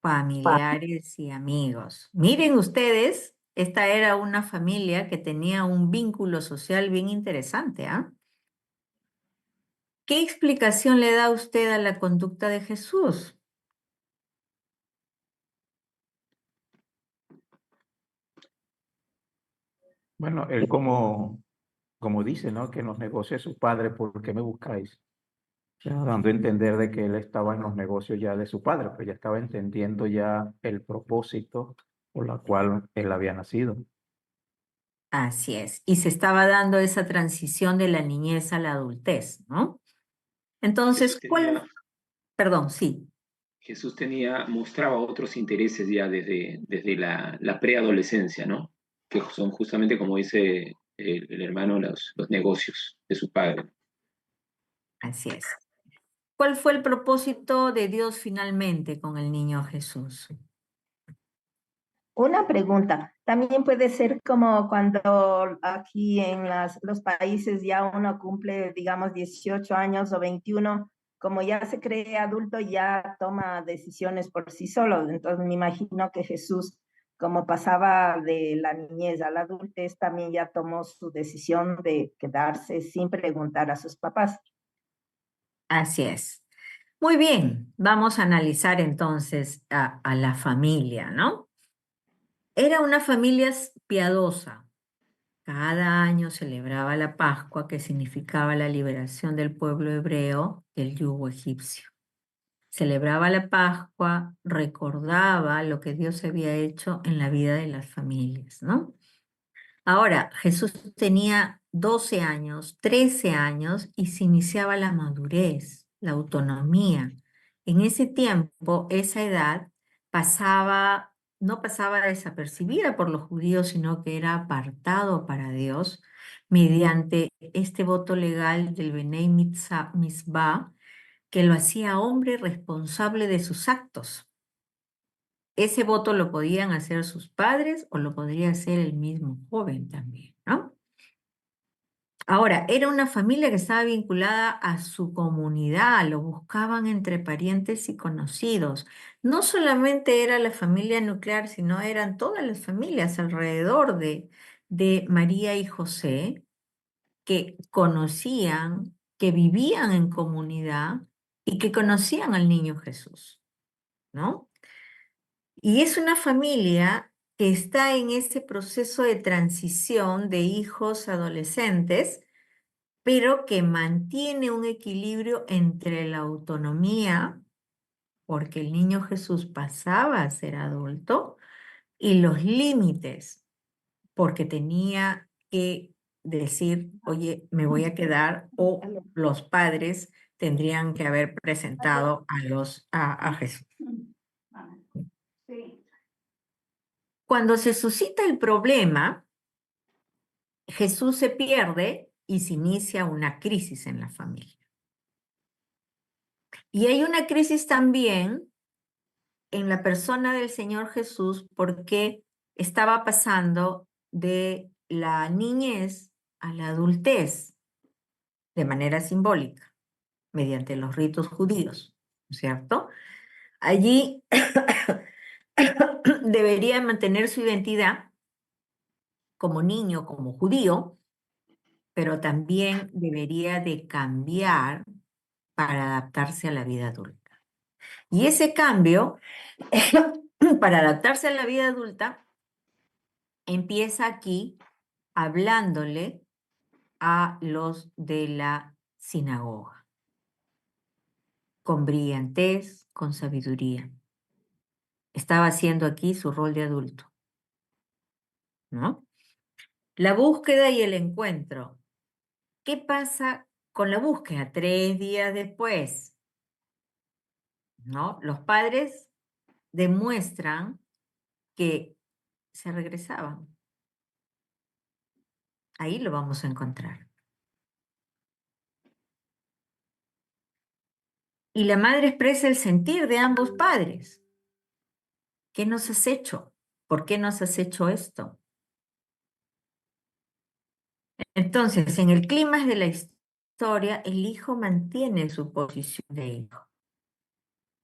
Familiares y amigos. Miren ustedes, esta era una familia que tenía un vínculo social bien interesante, ¿ah? ¿Qué explicación le da usted a la conducta de Jesús?
Bueno, él como dice, ¿no? Que en los negocios de su padre, ¿por qué me buscáis? O sea, dando a entender de que él estaba en los negocios ya de su padre, pues ya estaba entendiendo ya el propósito por la cual él había nacido.
Así es. Y se estaba dando esa transición de la niñez a la adultez, ¿no? Entonces,
Jesús tenía,
Perdón, sí.
mostraba otros intereses ya desde la preadolescencia, ¿no? Que son justamente, como dice el hermano, los negocios de su padre.
Así es. ¿Cuál fue el propósito de Dios finalmente con el niño Jesús?
Una pregunta, también puede ser como cuando aquí en los países ya uno cumple, digamos, 18 años o 21, como ya se cree adulto, ya toma decisiones por sí solo. Entonces me imagino que Jesús, como pasaba de la niñez a la adultez, también ya tomó su decisión de quedarse sin preguntar a sus papás.
Así es. Muy bien, vamos a analizar entonces a la familia, ¿no? Era una familia piadosa. Cada año celebraba la Pascua, que significaba la liberación del pueblo hebreo del yugo egipcio. Celebraba la Pascua, recordaba lo que Dios había hecho en la vida de las familias, ¿no? Ahora, Jesús tenía 12 años, 13 años y se iniciaba la madurez, la autonomía. En ese tiempo, esa edad no pasaba desapercibida por los judíos, sino que era apartado para Dios mediante este voto legal del Benei Mitzvah, que lo hacía hombre responsable de sus actos. Ese voto lo podían hacer sus padres o lo podría hacer el mismo joven también, ¿no? Ahora, era una familia que estaba vinculada a su comunidad, lo buscaban entre parientes y conocidos. No solamente era la familia nuclear, sino eran todas las familias alrededor de María y José que conocían, que vivían en comunidad y que conocían al niño Jesús, ¿no? Y es una familia que está en ese proceso de transición de hijos adolescentes, pero que mantiene un equilibrio entre la autonomía, porque el niño Jesús pasaba a ser adulto, y los límites, porque tenía que decir, oye, me voy a quedar, o los padres tendrían que haber presentado a Jesús. Cuando se suscita el problema, Jesús se pierde y se inicia una crisis en la familia. Y hay una crisis también en la persona del Señor Jesús porque estaba pasando de la niñez a la adultez de manera simbólica, mediante los ritos judíos, ¿no es cierto? Allí debería mantener su identidad como niño, como judío, pero también debería de cambiar para adaptarse a la vida adulta. Y ese cambio, para adaptarse a la vida adulta, empieza aquí hablándole a los de la sinagoga, con brillantez, con sabiduría. Estaba haciendo aquí su rol de adulto, ¿no? La búsqueda y el encuentro. ¿Qué pasa con la búsqueda 3 días después? ¿No? Los padres demuestran que se regresaban. Ahí lo vamos a encontrar. Y la madre expresa el sentir de ambos padres. ¿Qué nos has hecho? ¿Por qué nos has hecho esto? Entonces, en el clímax de la historia, el hijo mantiene su posición de hijo.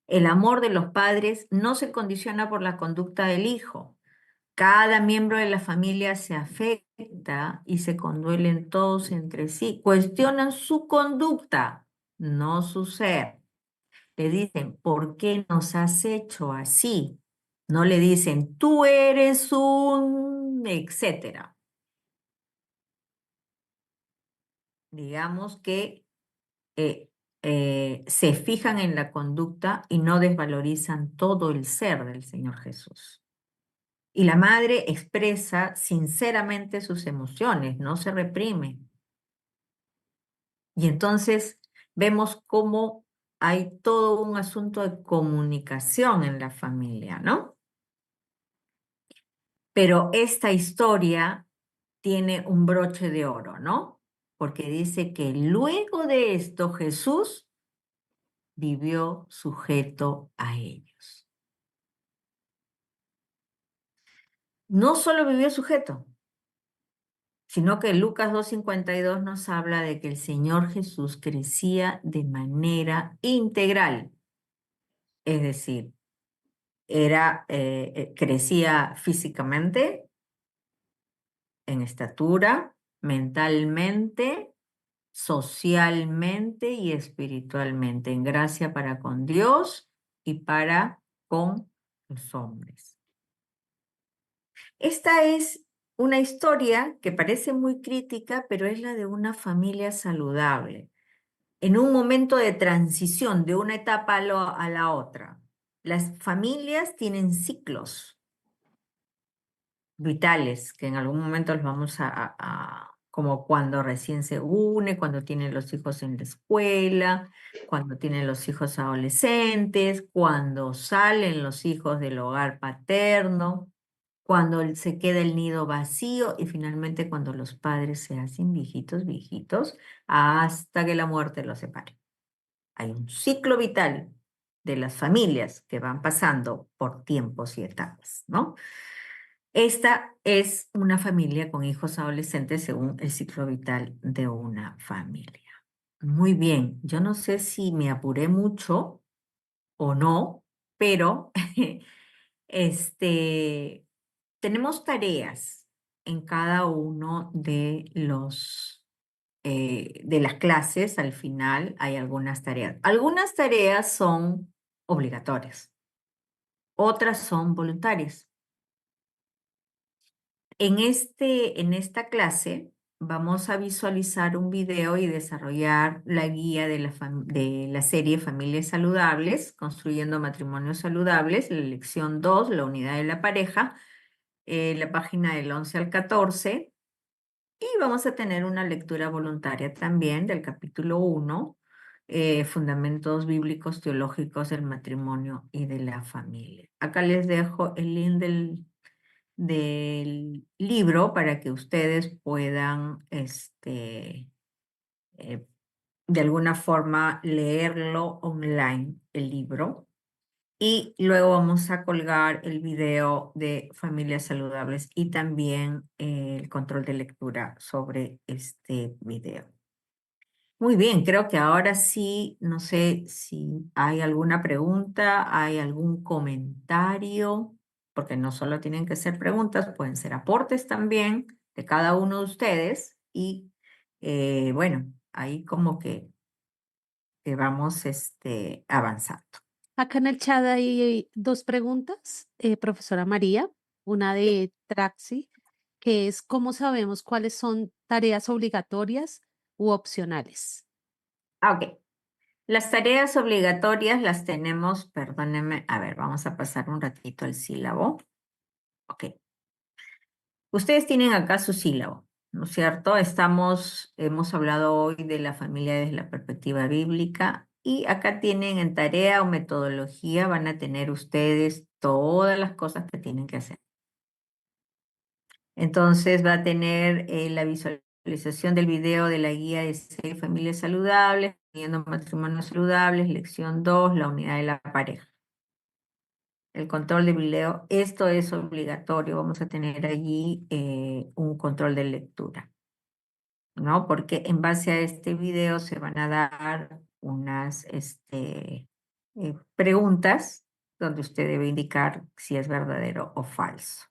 El amor de los padres no se condiciona por la conducta del hijo. Cada miembro de la familia se afecta y se conduelen todos entre sí. Cuestionan su conducta, no su ser. Le dicen, ¿por qué nos has hecho así? No le dicen, tú eres un, etcétera. Digamos que se fijan en la conducta y no desvalorizan todo el ser del Señor Jesús. Y la madre expresa sinceramente sus emociones, no se reprime. Y entonces vemos cómo hay todo un asunto de comunicación en la familia, ¿no? Pero esta historia tiene un broche de oro, ¿no? Porque dice que luego de esto Jesús vivió sujeto a ellos. No solo vivió sujeto, sino que Lucas 2:52 nos habla de que el Señor Jesús crecía de manera integral, es decir, crecía físicamente, en estatura, mentalmente, socialmente y espiritualmente, en gracia para con Dios y para con los hombres. Esta es una historia que parece muy crítica, pero es la de una familia saludable, en un momento de transición de una etapa a la otra. Las familias tienen ciclos vitales que en algún momento los vamos como cuando recién se une, cuando tienen los hijos en la escuela, cuando tienen los hijos adolescentes, cuando salen los hijos del hogar paterno, cuando se queda el nido vacío y finalmente cuando los padres se hacen viejitos, viejitos, hasta que la muerte los separe. Hay un ciclo vital de las familias que van pasando por tiempos y etapas, ¿no? Esta es una familia con hijos adolescentes según el ciclo vital de una familia. Muy bien, yo no sé si me apuré mucho o no, pero tenemos tareas en cada uno de de las clases. Al final hay algunas tareas. Algunas tareas son obligatorias, otras son voluntarias. En esta clase vamos a visualizar un video y desarrollar la guía de la serie Familias Saludables, Construyendo Matrimonios Saludables, la lección 2, la unidad de la pareja, la página del 11 al 14, y vamos a tener una lectura voluntaria también del capítulo 1, Fundamentos Bíblicos Teológicos del Matrimonio y de la Familia. Acá les dejo el link del libro para que ustedes puedan de alguna forma leerlo online, el libro. Y luego vamos a colgar el video de Familias Saludables y también el control de lectura sobre este video. Muy bien, creo que ahora sí, no sé si hay alguna pregunta, hay algún comentario, porque no solo tienen que ser preguntas, pueden ser aportes también de cada uno de ustedes y bueno, ahí como que vamos avanzando.
Acá en el chat hay dos preguntas, profesora María, una de Traxi, que es ¿cómo sabemos cuáles son tareas obligatorias u opcionales?
Ok. Las tareas obligatorias las tenemos, perdónenme, a ver, vamos a pasar un ratito el sílabo. Ok. Ustedes tienen acá su sílabo, ¿no es cierto? Hemos hablado hoy de la familia desde la perspectiva bíblica y acá tienen en tarea o metodología, van a tener ustedes todas las cosas que tienen que hacer. Entonces va a tener la visualización del video de la guía de 6 familias saludables, teniendo matrimonios saludables, lección 2, la unidad de la pareja. El control de video, esto es obligatorio, vamos a tener allí un control de lectura, ¿no? Porque en base a este video se van a dar unas preguntas donde usted debe indicar si es verdadero o falso.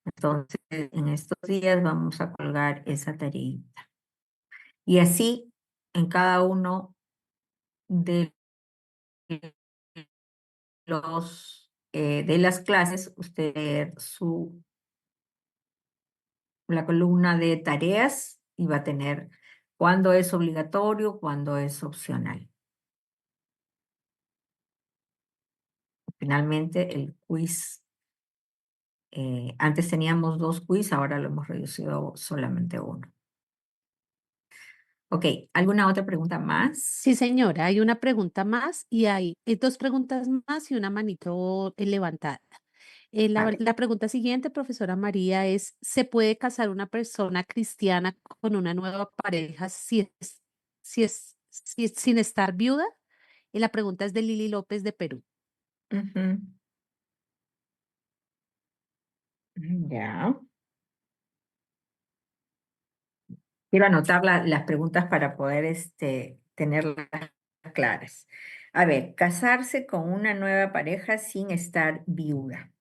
Entonces, en estos días vamos a colgar esa tareita. Y así, en cada uno de de las clases, usted la columna de tareas y va a tener cuándo es obligatorio, cuándo es opcional. Finalmente, el quiz. Antes teníamos 2 quiz, ahora lo hemos reducido solamente 1. Ok, ¿alguna otra pregunta más?
Sí, señora, hay una pregunta más y hay 2 preguntas más y una manito levantada.
Vale.
La pregunta siguiente, profesora María, es, ¿se puede casar una persona cristiana con una nueva pareja sin estar viuda? Y la pregunta es de Lili López de Perú.
Ujú. Ya. Quiero anotar las preguntas para poder tenerlas claras. A ver, casarse con una nueva pareja sin estar viuda.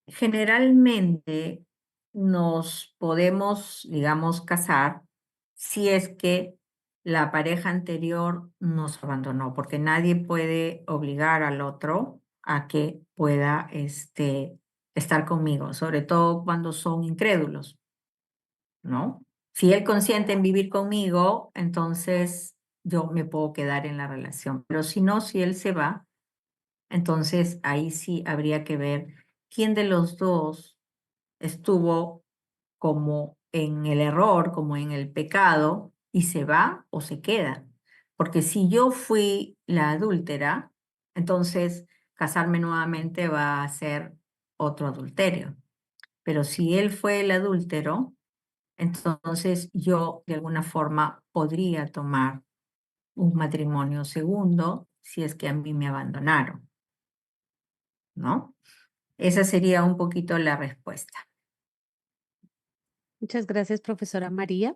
Generalmente nos podemos, digamos, casar si es que la pareja anterior nos abandonó, porque nadie puede obligar al otro a que pueda estar conmigo, sobre todo cuando son incrédulos, ¿no? Si él consiente en vivir conmigo, entonces yo me puedo quedar en la relación, pero si no, si él se va, entonces ahí sí habría que ver quién de los dos estuvo como en el error, como en el pecado, y se va o se queda. Porque si yo fui la adúltera, entonces casarme nuevamente va a ser otro adulterio. Pero si él fue el adúltero, entonces yo de alguna forma podría tomar un matrimonio segundo si es que a mí me abandonaron, ¿no? Esa sería un poquito la respuesta.
Muchas gracias, profesora María.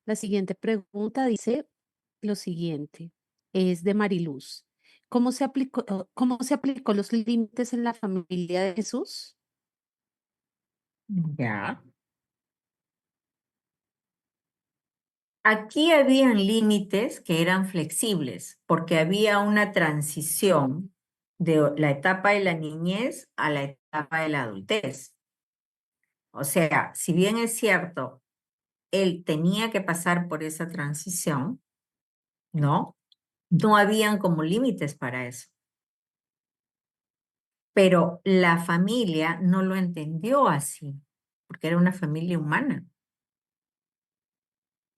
La siguiente pregunta dice lo siguiente, es de Mariluz. ¿Cómo se aplicó los límites en la familia de Jesús?
Ya. Aquí habían límites que eran flexibles porque había una transición de la etapa de la niñez a la etapa de la adultez. O sea, si bien es cierto, él tenía que pasar por esa transición, ¿no? No habían como límites para eso. Pero la familia no lo entendió así, porque era una familia humana.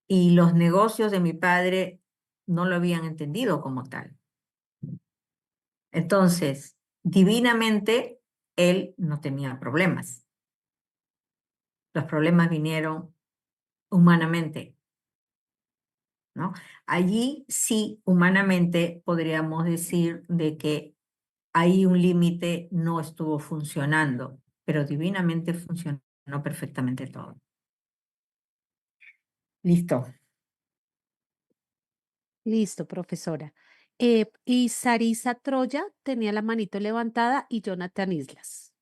Y los negocios de mi padre no lo habían entendido como tal. Entonces, divinamente, él no tenía problemas. Los problemas vinieron humanamente, ¿no? Allí sí, humanamente, podríamos decir de que ahí un límite no estuvo funcionando, pero divinamente funcionó perfectamente todo. Listo.
Listo, profesora. Y Sarisa Troya tenía la manito levantada y Jonathan Islas.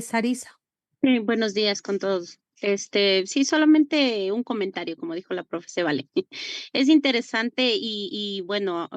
Sarisa.
Buenos días con todos. Sí, solamente un comentario, como dijo la profe Vale. Es interesante y bueno,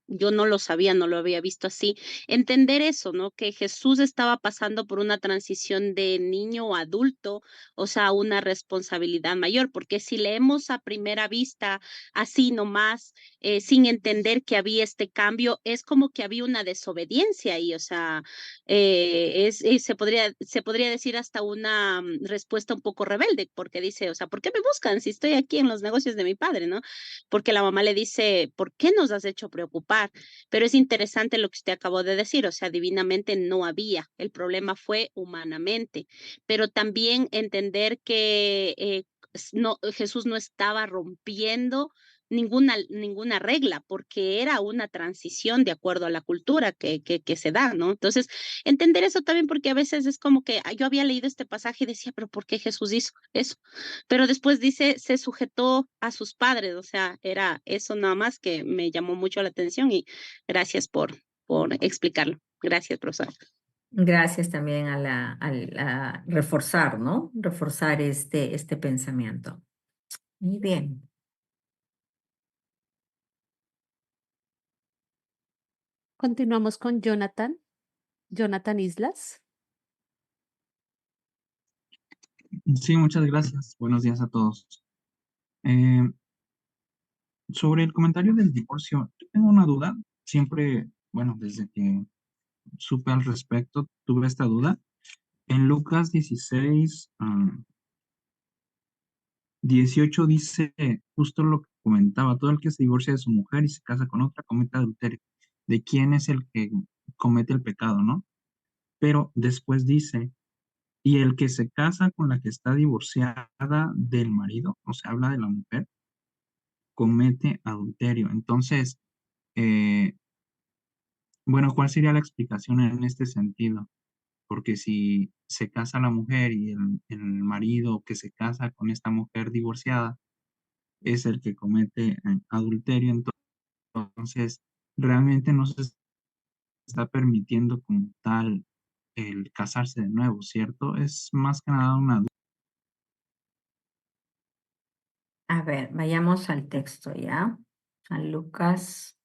yo no lo sabía, no lo había visto así. Entender eso, ¿no? Que Jesús estaba pasando por una transición de niño a adulto, o sea, una responsabilidad mayor, porque si leemos a primera vista, así nomás, sin entender que había este cambio, es como que había una desobediencia ahí, o sea, se podría decir hasta una respuesta un poco rebelde, porque dice, o sea, ¿por qué me buscan si estoy aquí en los negocios de mi padre, no? Porque la mamá le dice, ¿por qué nos has hecho preocupar? Pero es interesante lo que usted acabó de decir, o sea, divinamente no había, el problema fue humanamente, pero también entender que no, Jesús no estaba rompiendo ninguna regla, porque era una transición de acuerdo a la cultura que se da, ¿no? Entonces, entender eso también, porque a veces es como que yo había leído este pasaje y decía, pero ¿por qué Jesús hizo eso? Pero después dice, se sujetó a sus padres, o sea, era eso nada más que me llamó mucho la atención y gracias por explicarlo. Gracias, profesor.
Gracias también a reforzar, ¿no? Reforzar este pensamiento. Muy bien.
Continuamos con Jonathan. Jonathan Islas.
Sí, muchas gracias. Buenos días a todos. Eh, sobre el comentario del divorcio, yo tengo una duda. Siempre, bueno, desde que supe al respecto, tuve esta duda. En Lucas 16, 18 dice justo lo que comentaba, todo el que se divorcia de su mujer y se casa con otra comete adulterio. ¿De quién es el que comete el pecado, no? Pero después dice, y el que se casa con la que está divorciada del marido, o sea, habla de la mujer, comete adulterio. Entonces, eh, bueno, ¿cuál sería la explicación en este sentido? Porque si se casa la mujer y el marido que se casa con esta mujer divorciada es el que comete adulterio, entonces realmente no se está permitiendo como tal el casarse de nuevo, ¿cierto? Es más que nada una duda.
A ver, vayamos al texto, ¿ya? San Lucas.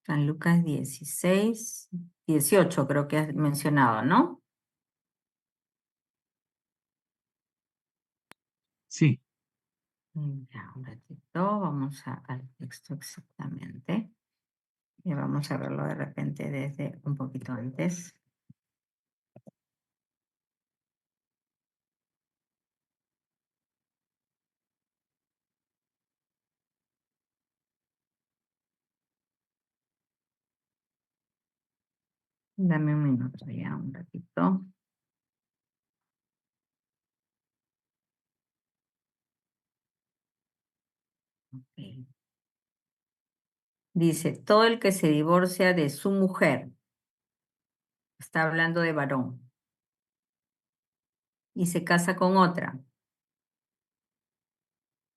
San Lucas 16, 18 creo que has mencionado, ¿no?
Sí,
Ya, un ratito, vamos al texto exactamente. Y vamos a verlo de repente desde un poquito antes. Dame un minuto ya, un ratito. Ok. Dice, todo el que se divorcia de su mujer, está hablando de varón, y se casa con otra,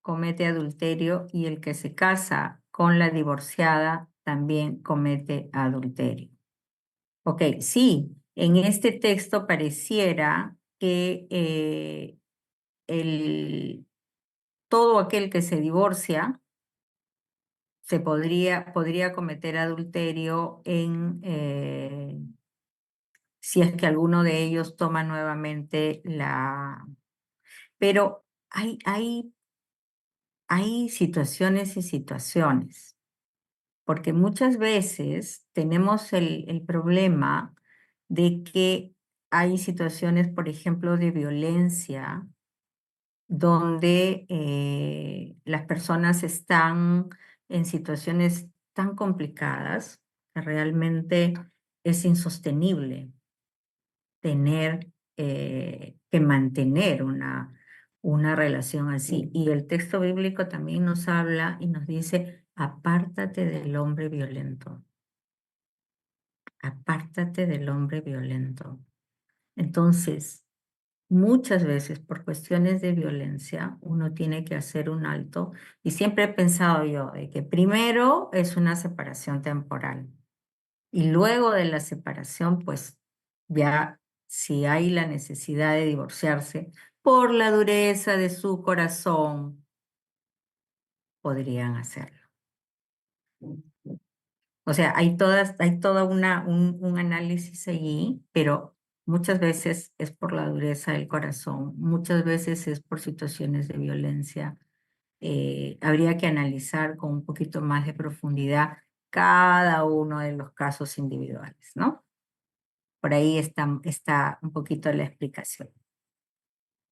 comete adulterio, y el que se casa con la divorciada también comete adulterio. Ok, sí, en este texto pareciera que todo aquel que se divorcia podría cometer adulterio si es que alguno de ellos toma nuevamente la... Pero hay situaciones y situaciones, porque muchas veces tenemos el problema de que hay situaciones, por ejemplo, de violencia, donde las personas están en situaciones tan complicadas que realmente es insostenible tener que mantener una relación así. Y el texto bíblico también nos habla y nos dice, apártate del hombre violento, apártate del hombre violento. Entonces, muchas veces por cuestiones de violencia uno tiene que hacer un alto y siempre he pensado yo de que primero es una separación temporal y luego de la separación pues ya si hay la necesidad de divorciarse por la dureza de su corazón, podrían hacerlo. O sea, hay toda un análisis allí, pero muchas veces es por la dureza del corazón, muchas veces es por situaciones de violencia. Habría que analizar con un poquito más de profundidad cada uno de los casos individuales, ¿no? Por ahí está un poquito la explicación.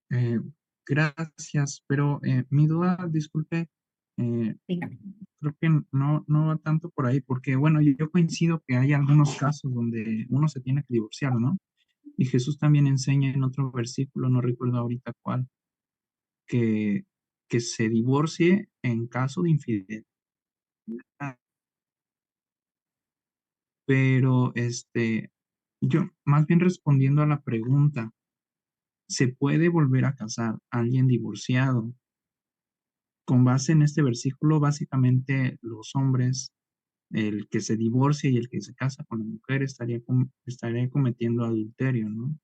Eh, gracias, pero mi duda, disculpe,
Dígame.
creo que no va tanto por ahí, porque bueno, yo coincido que hay algunos casos donde uno se tiene que divorciar, ¿no? Y Jesús también enseña en otro versículo, no recuerdo ahorita cuál, que, que se divorcie en caso de infidelidad. Pero yo más bien respondiendo a la pregunta, ¿se puede volver a casar a alguien divorciado? Con base en este versículo, básicamente los hombres, el que se divorcia y el que se casa con la mujer estaría cometiendo adulterio, ¿no?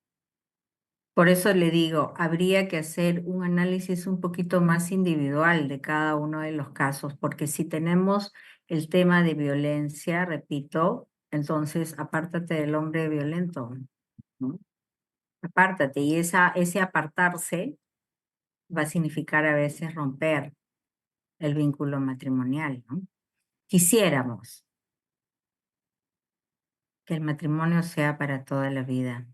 Por eso le digo, habría que hacer un análisis un poquito más individual de cada uno de los casos, porque si tenemos el tema de violencia, repito, entonces apártate del hombre violento, ¿no? Apártate, y ese apartarse va a significar a veces romper el vínculo matrimonial, ¿no? Quisiéramos que el matrimonio sea para toda la vida,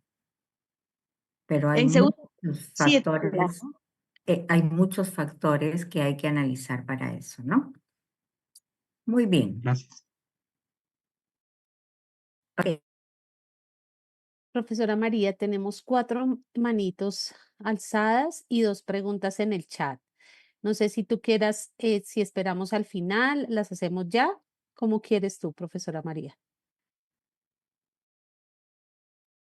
pero hay
En segundo,
muchos
sí,
factores, hay muchos factores que hay que analizar para eso, ¿no? Muy bien.
Gracias.
Ok.
Profesora María, tenemos 4 manitos alzadas y 2 preguntas en el chat. No sé si tú quieras, si esperamos al final, las hacemos ya. ¿Cómo quieres tú, profesora María?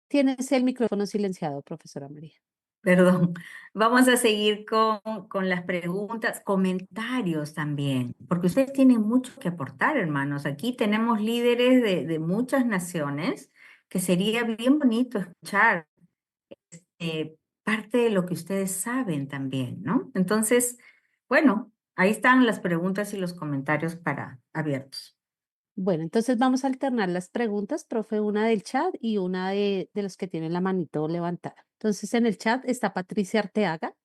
Tienes el micrófono silenciado, profesora María.
Perdón, vamos a seguir con las preguntas, comentarios también, porque ustedes tienen mucho que aportar, hermanos. Aquí tenemos líderes de muchas naciones que sería bien bonito escuchar parte de lo que ustedes saben también, ¿no? Entonces, bueno, ahí están las preguntas y los comentarios para abiertos.
Bueno, entonces vamos a alternar las preguntas, profe, una del chat y una de los que tienen la manito levantada. Entonces, en el chat está Patricia Arteaga.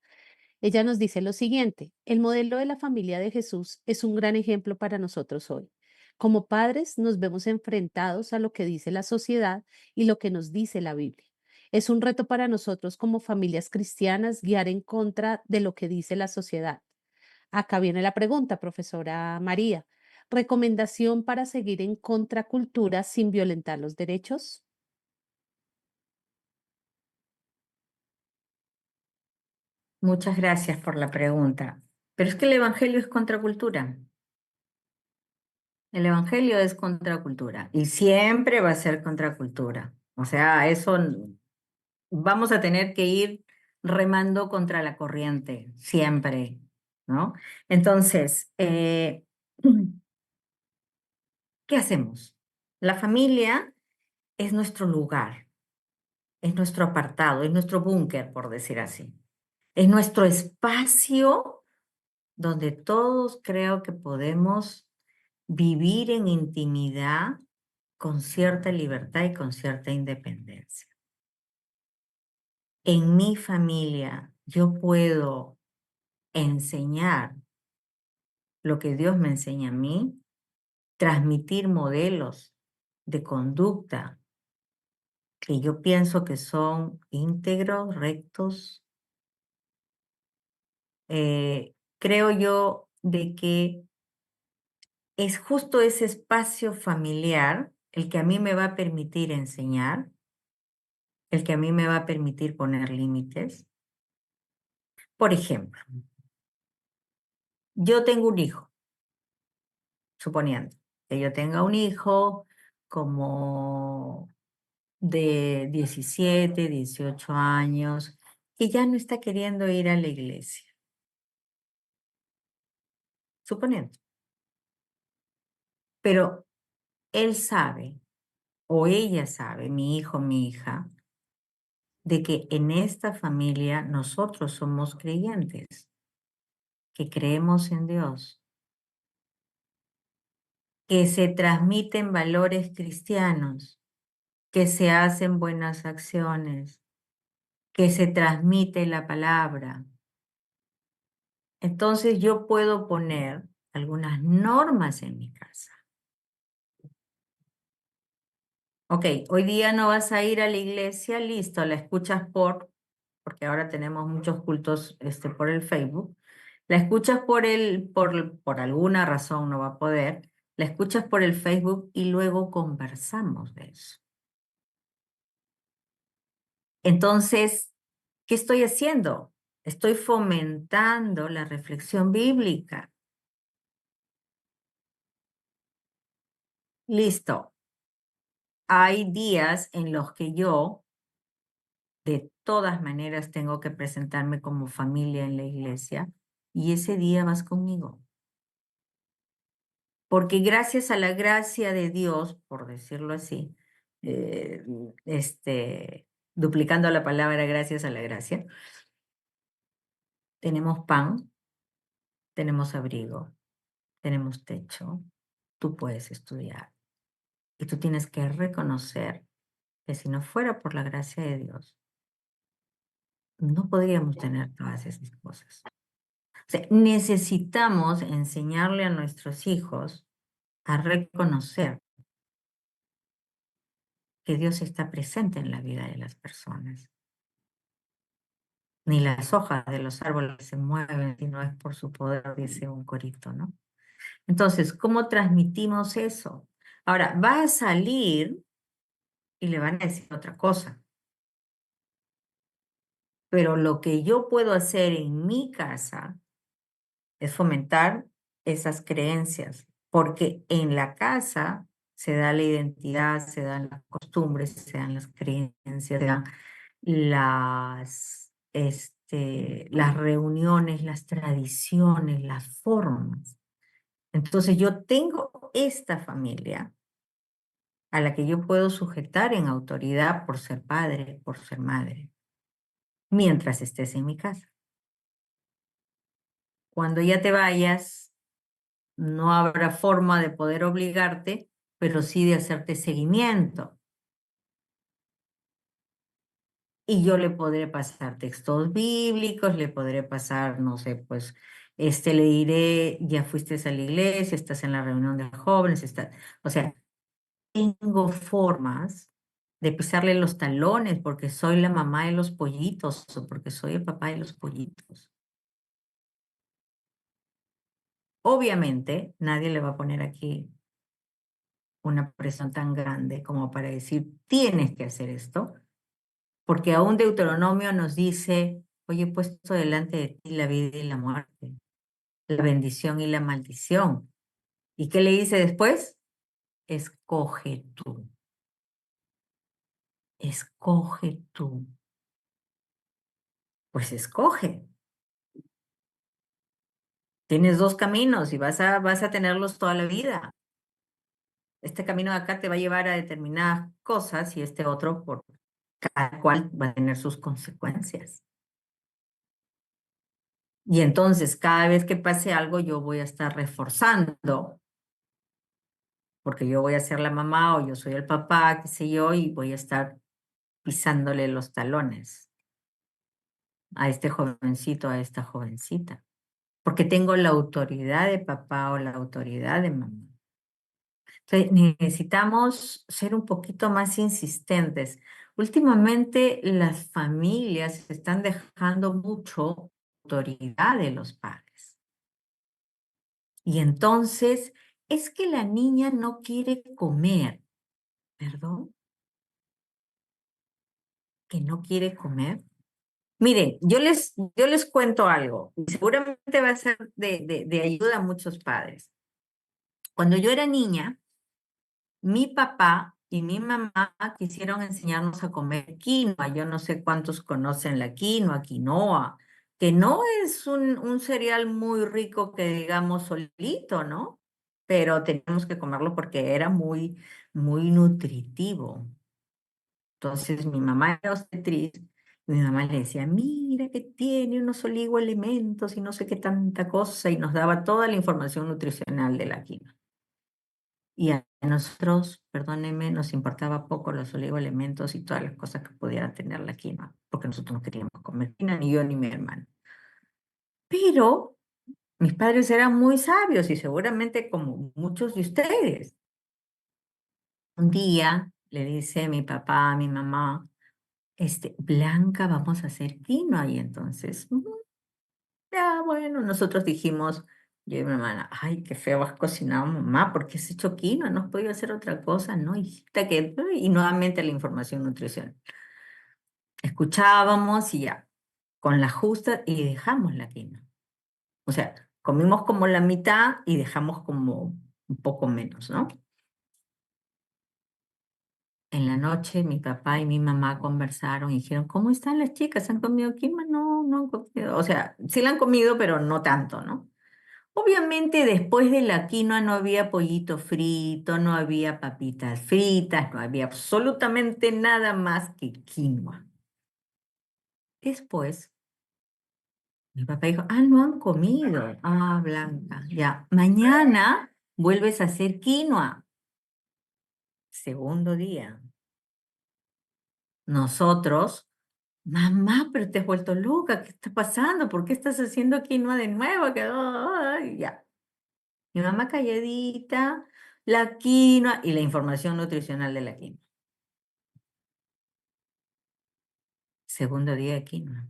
Ella nos dice lo siguiente: el modelo de la familia de Jesús es un gran ejemplo para nosotros hoy. Como padres nos vemos enfrentados a lo que dice la sociedad y lo que nos dice la Biblia. Es un reto para nosotros como familias cristianas guiar en contra de lo que dice la sociedad. Acá viene la pregunta, profesora María. ¿Recomendación para seguir en contracultura sin violentar los derechos?
Muchas gracias por la pregunta. Pero es que el Evangelio es contracultura. El Evangelio es contracultura y siempre va a ser contracultura. O sea, vamos a tener que ir remando contra la corriente, siempre, ¿no? Entonces, ¿qué hacemos? La familia es nuestro lugar, es nuestro apartado, es nuestro búnker, por decir así. Es nuestro espacio donde todos creo que podemos vivir en intimidad con cierta libertad y con cierta independencia. En mi familia yo puedo enseñar lo que Dios me enseña a mí, transmitir modelos de conducta que yo pienso que son íntegros, rectos. Creo yo de que es justo ese espacio familiar el que a mí me va a permitir enseñar, el que a mí me va a permitir poner límites. Por ejemplo, yo tengo un hijo, suponiendo que yo tenga un hijo como de 17, 18 años, que ya no está queriendo ir a la iglesia, suponiendo. Pero él sabe, o ella sabe, mi hijo, mi hija, de que en esta familia nosotros somos creyentes, que creemos en Dios, que se transmiten valores cristianos, que se hacen buenas acciones, que se transmite la palabra. Entonces yo puedo poner algunas normas en mi casa. Ok, hoy día no vas a ir a la iglesia, listo, la escuchas porque ahora tenemos muchos cultos por el Facebook, la escuchas por alguna razón no va a poder, la escuchas por el Facebook y luego conversamos de eso. Entonces, ¿qué estoy haciendo? Estoy fomentando la reflexión bíblica. Listo. Hay días en los que yo, de todas maneras, tengo que presentarme como familia en la iglesia y ese día vas conmigo. Porque gracias a la gracia de Dios, por decirlo así, eh, duplicando la palabra gracias a la gracia, tenemos pan, tenemos abrigo, tenemos techo, tú puedes estudiar. Y tú tienes que reconocer que si no fuera por la gracia de Dios, no podríamos tener todas esas cosas. O sea, necesitamos enseñarle a nuestros hijos a reconocer que Dios está presente en la vida de las personas. Ni las hojas de los árboles se mueven si no es por su poder, dice un corito, ¿no? Entonces, ¿cómo transmitimos eso? Ahora, va a salir y le van a decir otra cosa. Pero lo que yo puedo hacer en mi casa es fomentar esas creencias, porque en la casa se da la identidad, se dan las costumbres, se dan las creencias, se dan las reuniones, las tradiciones, las formas. Entonces yo tengo esta familia a la que yo puedo sujetar en autoridad por ser padre, por ser madre, mientras estés en mi casa. Cuando ya te vayas, no habrá forma de poder obligarte, pero sí de hacerte seguimiento. Y yo le podré pasar textos bíblicos, le podré pasar, no sé, pues, le diré, ya fuiste a la iglesia, estás en la reunión de jóvenes, o sea, tengo formas de pisarle los talones porque soy la mamá de los pollitos o porque soy el papá de los pollitos. Obviamente, nadie le va a poner aquí una presión tan grande como para decir, tienes que hacer esto, porque aún Deuteronomio nos dice, oye, he puesto delante de ti la vida y la muerte, la bendición y la maldición. ¿Y qué le dice después? Escoge tú. Escoge tú. Pues escoge. Tienes dos caminos y vas a tenerlos toda la vida. Este camino de acá te va a llevar a determinadas cosas y este otro, por cada cual va a tener sus consecuencias. Y entonces, cada vez que pase algo, yo voy a estar reforzando, porque yo voy a ser la mamá o yo soy el papá, qué sé yo, y voy a estar pisándole los talones a este jovencito, a esta jovencita, porque tengo la autoridad de papá o la autoridad de mamá. Entonces, necesitamos ser un poquito más insistentes. Últimamente, las familias están dejando mucho autoridad de los padres. Y entonces, es que la niña no quiere comer. ¿Perdón? ¿Que no quiere comer? Miren, yo les cuento algo. Y seguramente va a ser de ayuda a muchos padres. Cuando yo era niña, mi papá y mi mamá quisieron enseñarnos a comer quinoa. Yo no sé cuántos conocen la quinoa, que no es un cereal muy rico que digamos solito, ¿no? Pero teníamos que comerlo porque era muy, muy nutritivo. Entonces mi mamá era obstetriz Mi mamá le decía, mira que tiene unos oligoelementos y no sé qué tanta cosa, y nos daba toda la información nutricional de la quinoa. Y a nosotros, perdónenme, nos importaba poco los oligoelementos y todas las cosas que pudiera tener la quinoa, porque nosotros no queríamos comer quinoa, ni yo ni mi hermano. Pero mis padres eran muy sabios y seguramente como muchos de ustedes. Un día le dice mi papá a mi mamá, Blanca, vamos a hacer quinoa. Y entonces, ya bueno, nosotros dijimos, yo y mi hermana, ay, qué feo has cocinado, mamá, ¿por qué has hecho quinoa? ¿No has podido hacer otra cosa? No, hijita, que... Y nuevamente la información nutricional. Escuchábamos y ya, con la justa, y dejamos la quinoa. O sea, comimos como la mitad y dejamos como un poco menos, ¿no? En la noche mi papá y mi mamá conversaron y dijeron, ¿cómo están las chicas? ¿Han comido quinoa? No, no han comido. O sea, sí la han comido, pero no tanto, ¿no? Obviamente después de la quinoa no había pollito frito, no había papitas fritas, no había absolutamente nada más que quinoa. Después, mi papá dijo, no han comido. Blanca, ya. Mañana vuelves a hacer quinoa. Segundo día. Nosotros, mamá, pero te has vuelto loca, ¿qué está pasando? ¿Por qué estás haciendo quinoa de nuevo? Ya. Mi mamá calladita, la quinoa y la información nutricional de la quinoa. Segundo día de quinoa.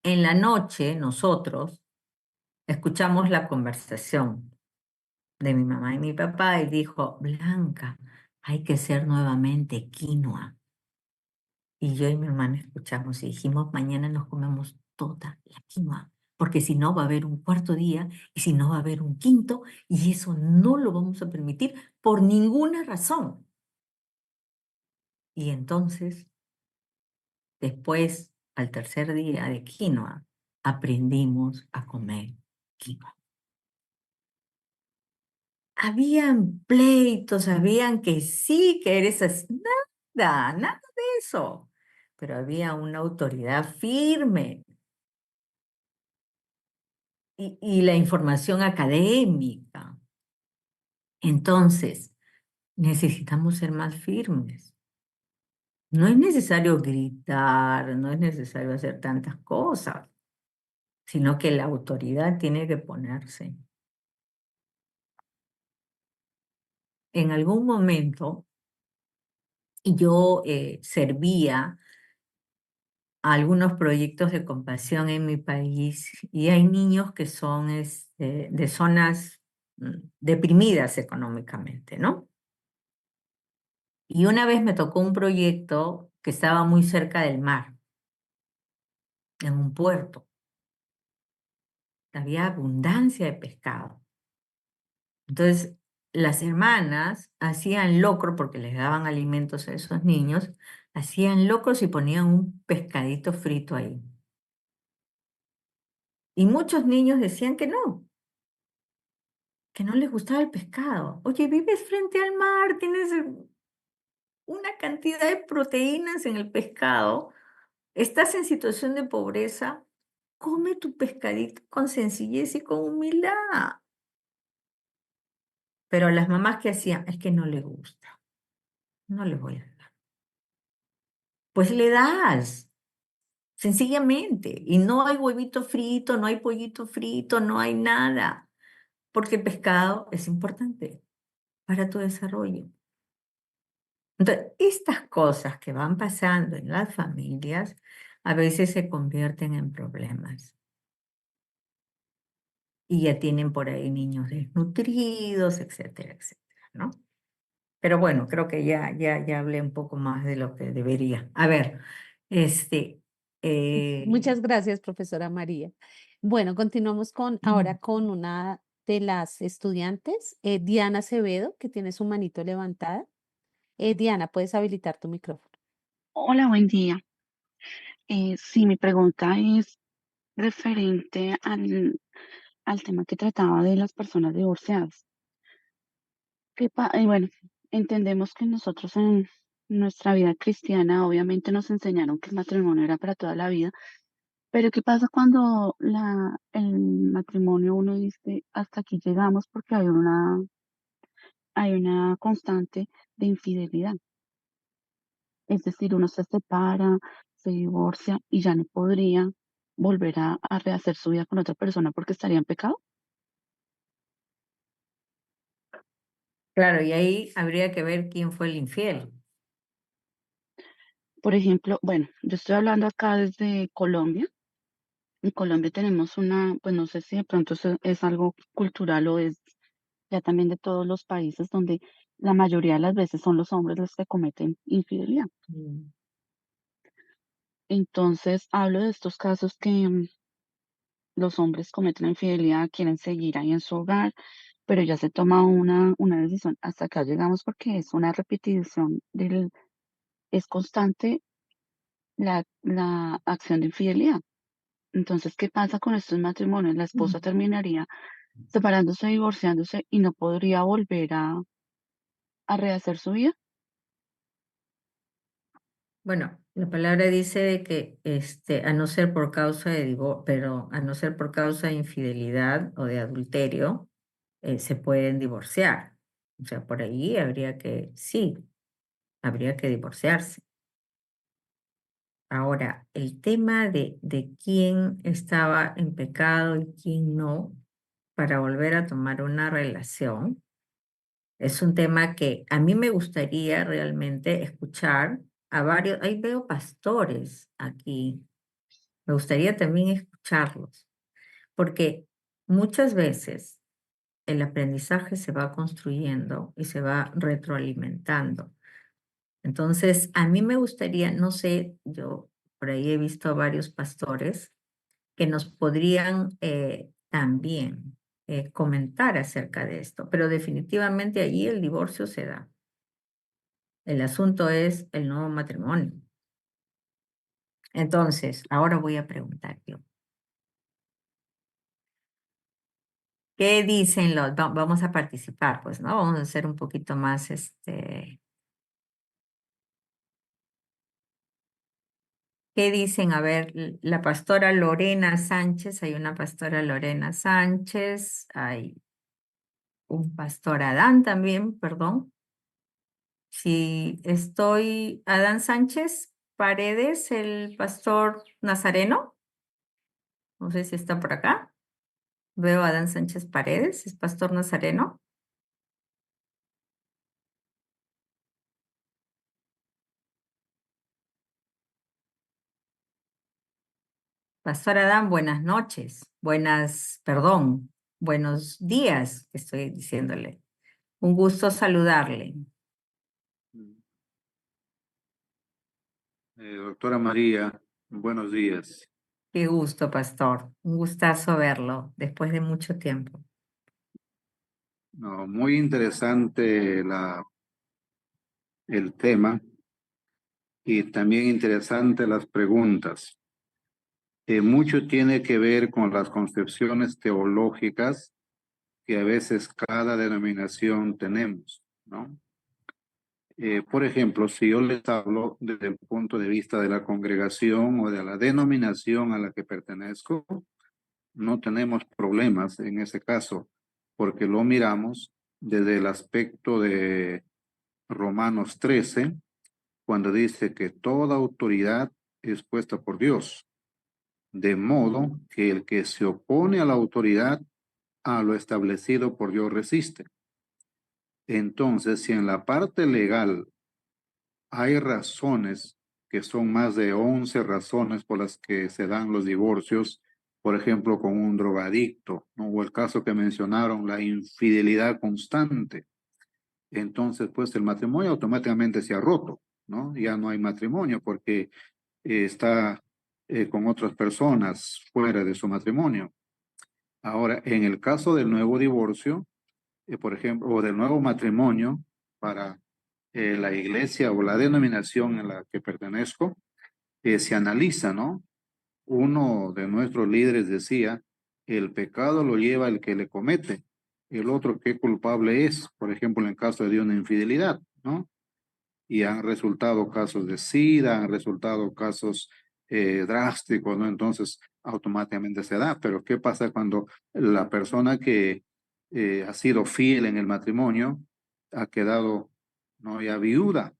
En la noche, nosotros escuchamos la conversación de mi mamá y mi papá y dijo, Blanca, hay que hacer nuevamente quinoa. Y yo y mi hermana escuchamos y dijimos, mañana nos comemos toda la quinoa, porque si no va a haber un cuarto día y si no va a haber un quinto y eso no lo vamos a permitir por ninguna razón. Y entonces, después, al tercer día de quinoa, aprendimos a comer quinoa. Habían pleitos, habían que sí, que eres así, nada de eso. Pero había una autoridad firme y la información académica. Entonces, necesitamos ser más firmes. No es necesario gritar, no es necesario hacer tantas cosas, sino que la autoridad tiene que ponerse. En algún momento yo servía a algunos proyectos de compasión en mi país y hay niños que son de zonas deprimidas económicamente, ¿no? Y una vez me tocó un proyecto que estaba muy cerca del mar, en un puerto. Había abundancia de pescado. Entonces, las hermanas hacían locro, porque les daban alimentos a esos niños, hacían locros y ponían un pescadito frito ahí. Y muchos niños decían que no les gustaba el pescado. Oye, vives frente al mar, tienes una cantidad de proteínas en el pescado, estás en situación de pobreza, come tu pescadito con sencillez y con humildad. Pero las mamás que hacían, es que no le gusta, no le voy a dar. Pues le das, sencillamente. Y no hay huevito frito, no hay pollito frito, no hay nada. Porque el pescado es importante para tu desarrollo. Entonces, estas cosas que van pasando en las familias a veces se convierten en problemas. Y ya tienen por ahí niños desnutridos, etcétera, etcétera, ¿no? Pero bueno, creo que ya hablé un poco más de lo que debería. A ver,
Muchas gracias, profesora María. Bueno, continuamos ahora con una de las estudiantes, Diana Acevedo, que tiene su manito levantada. Diana, puedes habilitar tu micrófono.
Hola, buen día. Sí, mi pregunta es referente al tema que trataba de las personas divorciadas. Bueno, entendemos que nosotros nuestra vida cristiana, obviamente nos enseñaron que el matrimonio era para toda la vida, pero ¿qué pasa cuando el matrimonio uno dice hasta aquí llegamos porque hay una constante de infidelidad? Es decir, uno se separa, se divorcia y ya no podría volver a rehacer su vida con otra persona porque estaría en pecado.
Claro, y ahí habría que ver quién fue el infiel.
Por ejemplo, bueno, yo estoy hablando acá desde Colombia. En Colombia tenemos pues no sé si de pronto es algo cultural o es ya también de todos los países donde la mayoría de las veces son los hombres los que cometen infidelidad.
Mm.
Entonces, hablo de estos casos que los hombres cometen la infidelidad, quieren seguir ahí en su hogar, pero ya se toma una decisión. Hasta acá llegamos porque es una repetición es constante la acción de infidelidad. Entonces, ¿qué pasa con estos matrimonios? La esposa terminaría separándose, divorciándose y no podría volver a rehacer su vida.
Bueno, la palabra dice de que a no ser por causa de pero a no ser por causa de infidelidad o de adulterio, se pueden divorciar. O sea, por ahí sí, habría que divorciarse. Ahora, el tema de quién estaba en pecado y quién no, para volver a tomar una relación, es un tema que a mí me gustaría realmente escuchar a varios. Ahí veo pastores aquí. Me gustaría también escucharlos, porque muchas veces el aprendizaje se va construyendo y se va retroalimentando. Entonces, a mí me gustaría, no sé, yo por ahí he visto a varios pastores que nos podrían también comentar acerca de esto, pero definitivamente allí el divorcio se da. El asunto es el nuevo matrimonio. Entonces, ahora voy a preguntar yo. ¿Qué dicen vamos a participar, pues, ¿no? Vamos a hacer un poquito más, ¿qué dicen? A ver, la pastora Lorena Sánchez, hay una pastora Lorena Sánchez, hay un pastor Adán también, perdón. Si estoy, Adán Sánchez Paredes, el pastor Nazareno, no sé si está por acá. Veo a Adán Sánchez Paredes, es pastor Nazareno. Pastor Adán, buenas noches, buenos días, estoy diciéndole. Un gusto saludarle.
Doctora María, buenos días.
Qué gusto, pastor. Un gustazo verlo después de mucho tiempo.
No, muy interesante el tema y también interesante las preguntas. Mucho tiene que ver con las concepciones teológicas que a veces cada denominación tenemos, ¿no? Por ejemplo, si yo les hablo desde el punto de vista de la congregación o de la denominación a la que pertenezco, no tenemos problemas en ese caso, porque lo miramos desde el aspecto de Romanos 13, cuando dice que toda autoridad es puesta por Dios, de modo que el que se opone a la autoridad, a lo establecido por Dios resiste. Entonces, si en la parte legal hay razones, que son más de 11 razones por las que se dan los divorcios, por ejemplo, con un drogadicto, ¿no? O el caso que mencionaron, la infidelidad constante. Entonces, pues el matrimonio automáticamente se ha roto, ¿no? Ya no hay matrimonio porque está con otras personas fuera de su matrimonio. Ahora, en el caso del nuevo divorcio, por ejemplo, o del nuevo matrimonio para la iglesia o la denominación en la que pertenezco, se analiza, ¿no? Uno de nuestros líderes decía, el pecado lo lleva el que le comete, el otro qué culpable es, por ejemplo, en el caso de una infidelidad, ¿no? y han resultado casos de SIDA, han resultado casos drásticos, ¿no? Entonces automáticamente se da. Pero ¿qué pasa cuando la persona que ha sido fiel en el matrimonio ha quedado, no, ya viuda?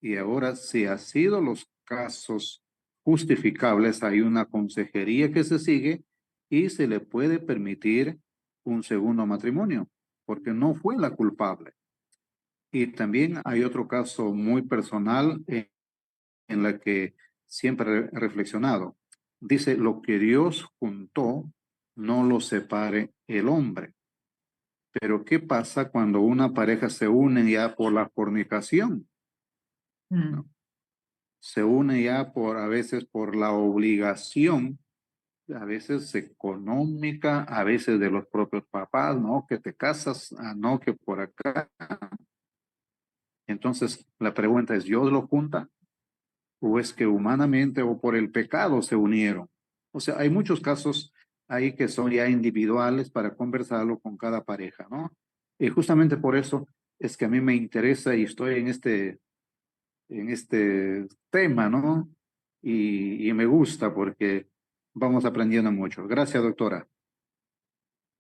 Y ahora, si ha sido los casos justificables, hay una consejería que se sigue y se le puede permitir un segundo matrimonio, porque no fue la culpable. Y también hay otro caso muy personal en la que siempre he reflexionado. Dice, lo que Dios juntó, no lo separe el hombre. Pero ¿qué pasa cuando una pareja se une ya por la fornicación? ¿No? Se une ya por, a veces por la obligación, a veces económica, a veces de los propios papás, ¿no? Que te casas, no, que por acá. Entonces, la pregunta es, ¿Dios lo junta? ¿O es que humanamente o por el pecado se unieron? O sea, hay muchos casos ahí que son ya individuales para conversarlo con cada pareja, ¿no? Y justamente por eso es que a mí me interesa y estoy en este tema, ¿no? Y me gusta porque vamos aprendiendo mucho. Gracias, doctora.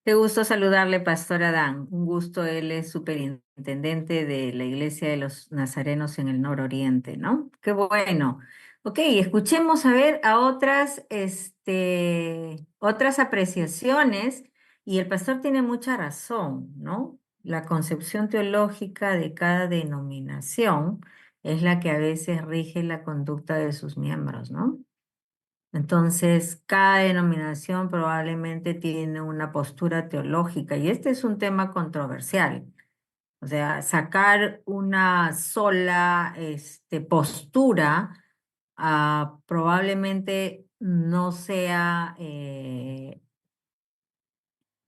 Qué gusto saludarle, Pastor Adán. Un gusto, él es superintendente de la Iglesia de los Nazarenos en el Nororiente, ¿no? Qué bueno. Ok, escuchemos a ver a otras apreciaciones, y el pastor tiene mucha razón, ¿no? La concepción teológica de cada denominación es la que a veces rige la conducta de sus miembros, ¿no? Entonces, cada denominación probablemente tiene una postura teológica y este es un tema controversial. O sea, sacar una sola postura probablemente no se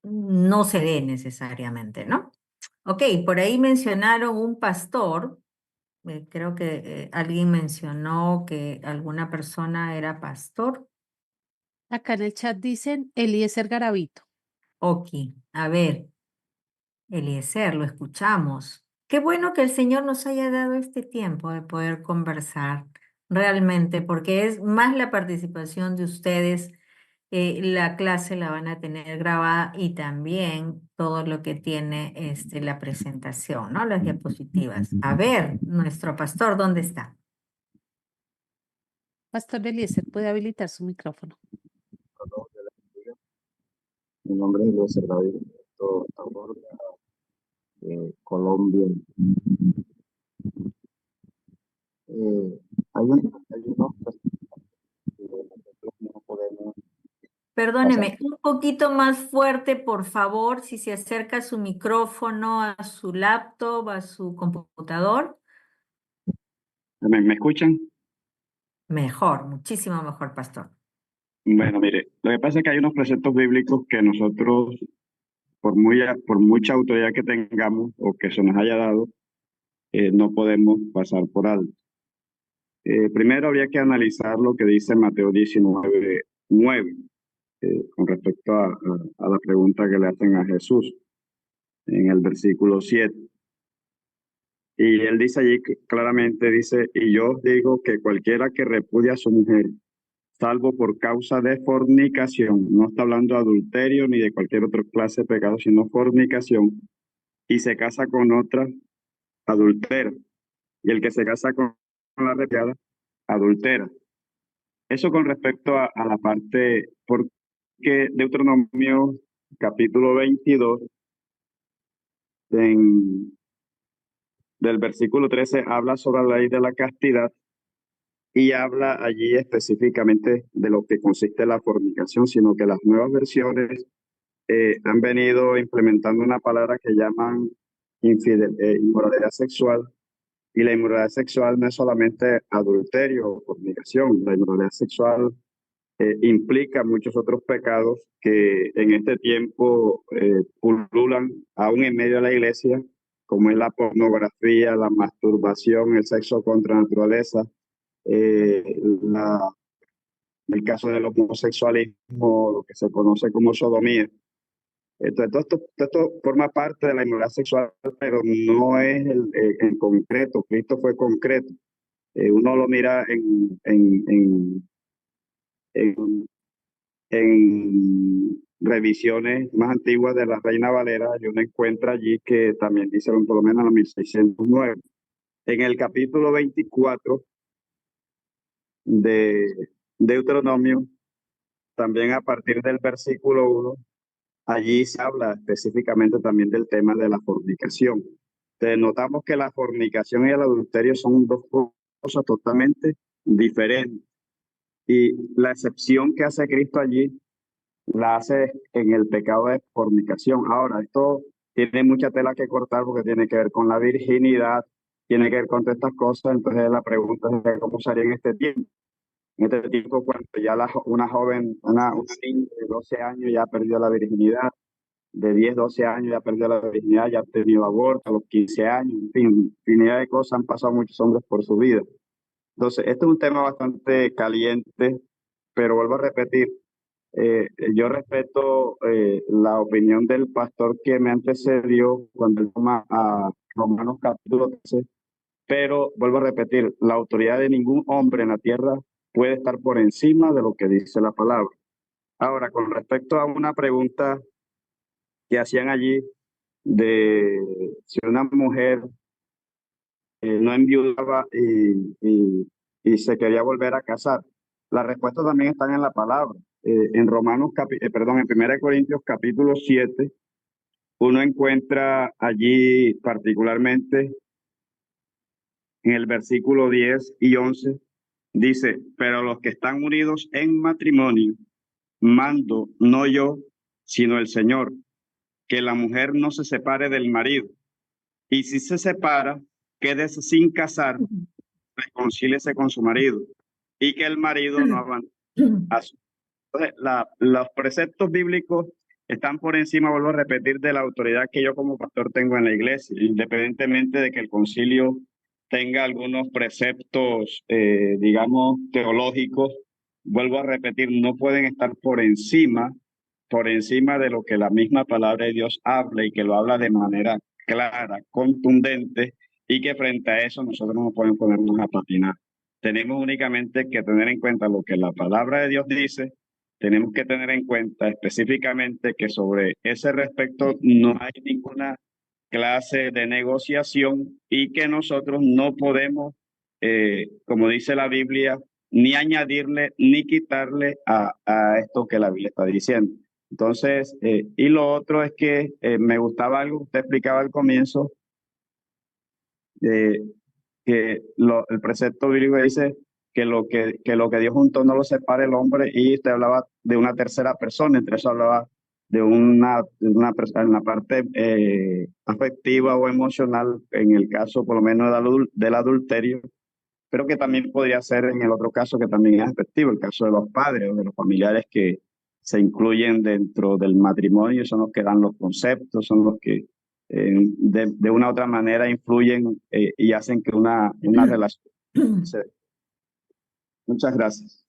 dé necesariamente, ¿no? Ok, por ahí mencionaron un pastor. Creo que alguien mencionó que alguna persona era pastor.
Acá en el chat dicen Eliezer Garavito.
Ok, a ver, Eliezer, lo escuchamos. Qué bueno que el Señor nos haya dado este tiempo de poder conversar realmente, porque es más la participación de ustedes. La clase la van a tener grabada y también todo lo que tiene la presentación, ¿no? Las diapositivas. A ver, nuestro pastor, ¿dónde está?
Pastor Eliezer, puede habilitar su micrófono.
Mi nombre es Luis David, Colombia. Hay unos que nosotros no podemos pasar.
Perdóneme, un poquito más fuerte, por favor, si se acerca su micrófono a su laptop, a su computador.
¿Me escuchan?
Mejor, muchísimo mejor, pastor.
Bueno, mire, lo que pasa es que hay unos preceptos bíblicos que nosotros, por mucha autoridad que tengamos o que se nos haya dado, no podemos pasar por alto. Primero habría que analizar lo que dice Mateo 19:9, con respecto a la pregunta que le hacen a Jesús en el versículo 7. Y él dice allí claramente, dice, y yo os digo que cualquiera que repudia a su mujer, salvo por causa de fornicación, no está hablando de adulterio ni de cualquier otra clase de pecado, sino fornicación, y se casa con otra, adultera. Y el que se casa con la repudiada, adultera. Eso con respecto a la parte, porque Deuteronomio capítulo 22, del versículo 13, habla sobre la ley de la castidad y habla allí específicamente de lo que consiste la fornicación, sino que las nuevas versiones han venido implementando una palabra que llaman inmoralidad sexual, y la inmoralidad sexual no es solamente adulterio o fornicación, la inmoralidad sexual implica muchos otros pecados que en este tiempo pululan aún en medio de la iglesia, como es la pornografía, la masturbación, el sexo contra naturaleza, el caso del homosexualismo, lo que se conoce como sodomía. Entonces, todo esto forma parte de la inmoralidad sexual, pero no es en concreto. Cristo fue concreto. Uno lo mira en, en revisiones más antiguas de la Reina Valera, y uno encuentra allí que también dice, por lo menos en la 1609, en el capítulo 24 de Deuteronomio, también a partir del versículo 1, allí se habla específicamente también del tema de la fornicación. Entonces, notamos que la fornicación y el adulterio son dos cosas totalmente diferentes. Y la excepción que hace Cristo allí la hace en el pecado de fornicación. Ahora, esto tiene mucha tela que cortar porque tiene que ver con la virginidad, tiene que ver con todas estas cosas. Entonces, la pregunta es cómo sería en este tiempo. En este tiempo, cuando ya una joven, una niña de 12 años ya perdió la virginidad, de 10, 12 años ya perdió la virginidad, ya ha tenido aborto a los 15 años, en fin, infinidad de cosas han pasado muchos hombres por su vida. Entonces, este es un tema bastante caliente, pero vuelvo a repetir, yo respeto la opinión del pastor que me antecedió cuando él toma a Romanos capítulo 13, pero vuelvo a repetir, la autoridad de ningún hombre en la tierra puede estar por encima de lo que dice la palabra. Ahora, con respecto a una pregunta que hacían allí de si una mujer no enviudaba y se quería volver a casar. La respuesta también está en la palabra. En en 1 Corintios capítulo 7, uno encuentra allí particularmente en el versículo 10 y 11, dice, pero los que están unidos en matrimonio, mando no yo, sino el Señor, que la mujer no se separe del marido. Y si se separa, quédese sin casar, reconcíliese con su marido, y que el marido no abandone a su. Entonces, los preceptos bíblicos están por encima, vuelvo a repetir, de la autoridad que yo como pastor tengo en la iglesia, independientemente de que el concilio tenga algunos preceptos, digamos, teológicos. Vuelvo a repetir, no pueden estar por encima de lo que la misma palabra de Dios habla y que lo habla de manera clara, contundente, y que frente a eso nosotros no podemos ponernos a patinar. Tenemos únicamente que tener en cuenta lo que la palabra de Dios dice. Tenemos que tener en cuenta específicamente que sobre ese respecto no hay ninguna clase de negociación y que nosotros no podemos, como dice la Biblia, ni añadirle ni quitarle a esto que la Biblia está diciendo. Entonces, y lo otro es que me gustaba algo que usted explicaba al comienzo, que el precepto bíblico dice que lo que Dios juntó no lo separe el hombre, y usted hablaba de una tercera persona, entre eso hablaba de una persona en la parte afectiva o emocional, en el caso por lo menos del adulterio, pero que también podría ser en el otro caso que también es afectivo, el caso de los padres o de los familiares que se incluyen dentro del matrimonio, son los que dan los conceptos, son los que de una u otra manera influyen y hacen que una relación se dé. Muchas gracias.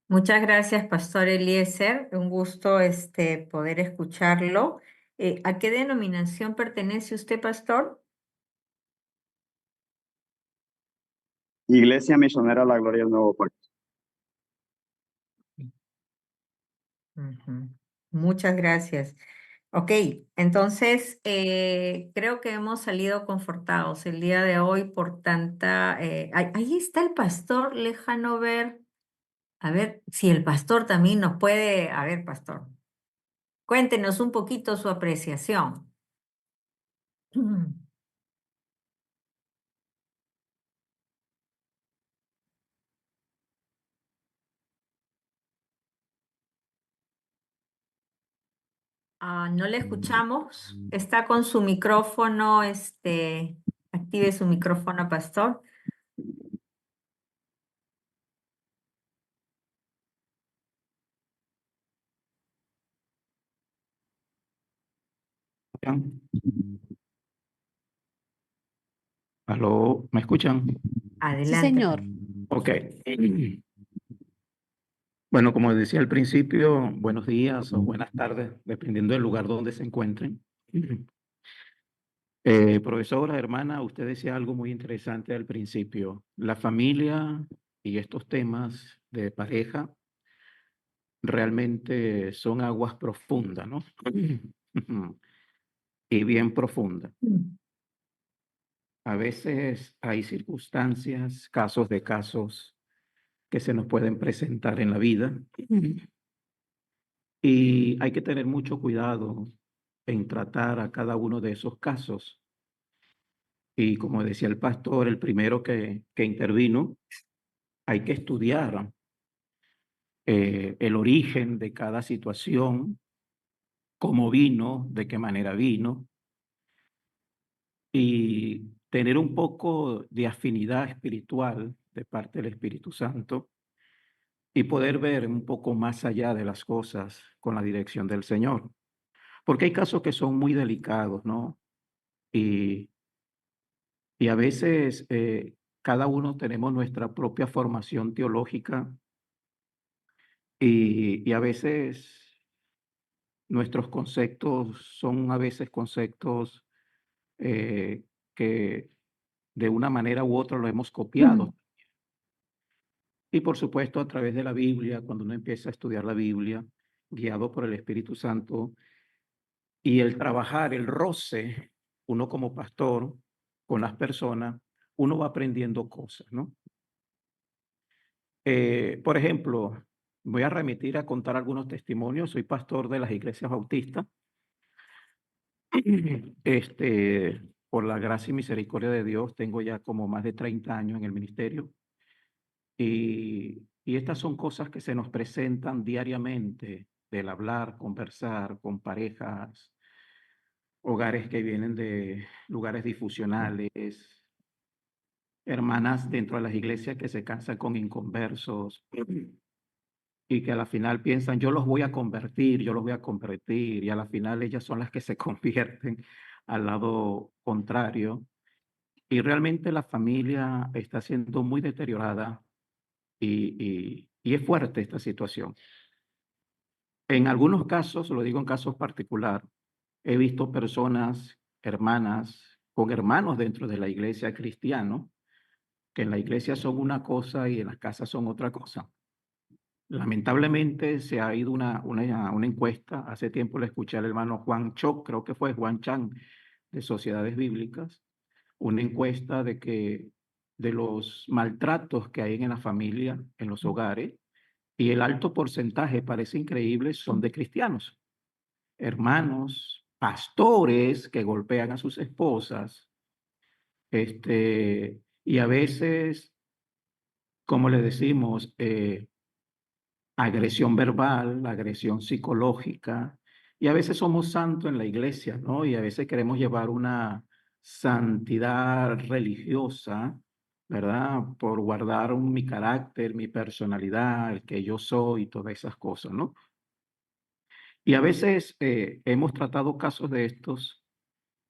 Muchas gracias, Pastor Eliezer. Un gusto poder escucharlo. ¿A qué denominación pertenece usted, Pastor?
Iglesia Misionera La Gloria del Nuevo Pacto.
Ujú. Muchas gracias. Ok, entonces creo que hemos salido confortados el día de hoy por tanta... ahí está el pastor, lejano ver. A ver si el pastor también nos puede... A ver, pastor, cuéntenos un poquito su apreciación. No le escuchamos. Está con su micrófono, active su micrófono, pastor.
¿Aló? ¿Me escuchan?
Sí,
Adelante.
señor.
Ok. Bueno, como decía al principio, buenos días o buenas tardes, dependiendo del lugar donde se encuentren. Profesora, hermana, usted decía algo muy interesante al principio. La familia y estos temas de pareja realmente son aguas profundas, ¿no? Y bien profundas. A veces hay circunstancias, casos de casos que se nos pueden presentar en la vida y hay que tener mucho cuidado en tratar a cada uno de esos casos. Y como decía el pastor, el primero que intervino, hay que estudiar el origen de cada situación, cómo vino, de qué manera vino, y tener un poco de afinidad espiritual de parte del Espíritu Santo y poder ver un poco más allá de las cosas con la dirección del Señor. Porque hay casos que son muy delicados, ¿no? Y, y a veces cada uno tenemos nuestra propia formación teológica y a veces nuestros conceptos son a veces conceptos eh, que de una manera u otra lo hemos copiado. Y por supuesto a través de la Biblia, cuando uno empieza a estudiar la Biblia, guiado por el Espíritu Santo, y el trabajar, el roce, uno como pastor con las personas, uno va aprendiendo cosas, ¿no? Por ejemplo, voy a remitir a contar algunos testimonios. Soy pastor de las iglesias bautistas. Por la gracia y misericordia de Dios, tengo ya como más de 30 años en el ministerio. Y estas son cosas que se nos presentan diariamente, del hablar, conversar con parejas, hogares que vienen de lugares disfuncionales, hermanas dentro de las iglesias que se casan con inconversos y que a la final piensan, yo los voy a convertir, yo los voy a convertir, y a la final ellas son las que se convierten al lado contrario. Y realmente la familia está siendo muy deteriorada y es fuerte esta situación. En algunos casos, lo digo en casos particular, he visto personas, hermanas, con hermanos dentro de la iglesia cristiana, que en la iglesia son una cosa y en las casas son otra cosa. Lamentablemente se ha ido una encuesta, hace tiempo le escuché al hermano Juan Choc, creo que fue Juan Chan, de Sociedades Bíblicas, una encuesta de que de los maltratos que hay en la familia, en los hogares, y el alto porcentaje, parece increíble, son de cristianos, hermanos, pastores que golpean a sus esposas, y a veces, como le decimos, agresión verbal, agresión psicológica, y a veces somos santos en la iglesia, ¿no? Y a veces queremos llevar una santidad religiosa, ¿verdad? Por guardar mi carácter, mi personalidad, el que yo soy, y todas esas cosas, ¿no? Y a veces hemos tratado casos de estos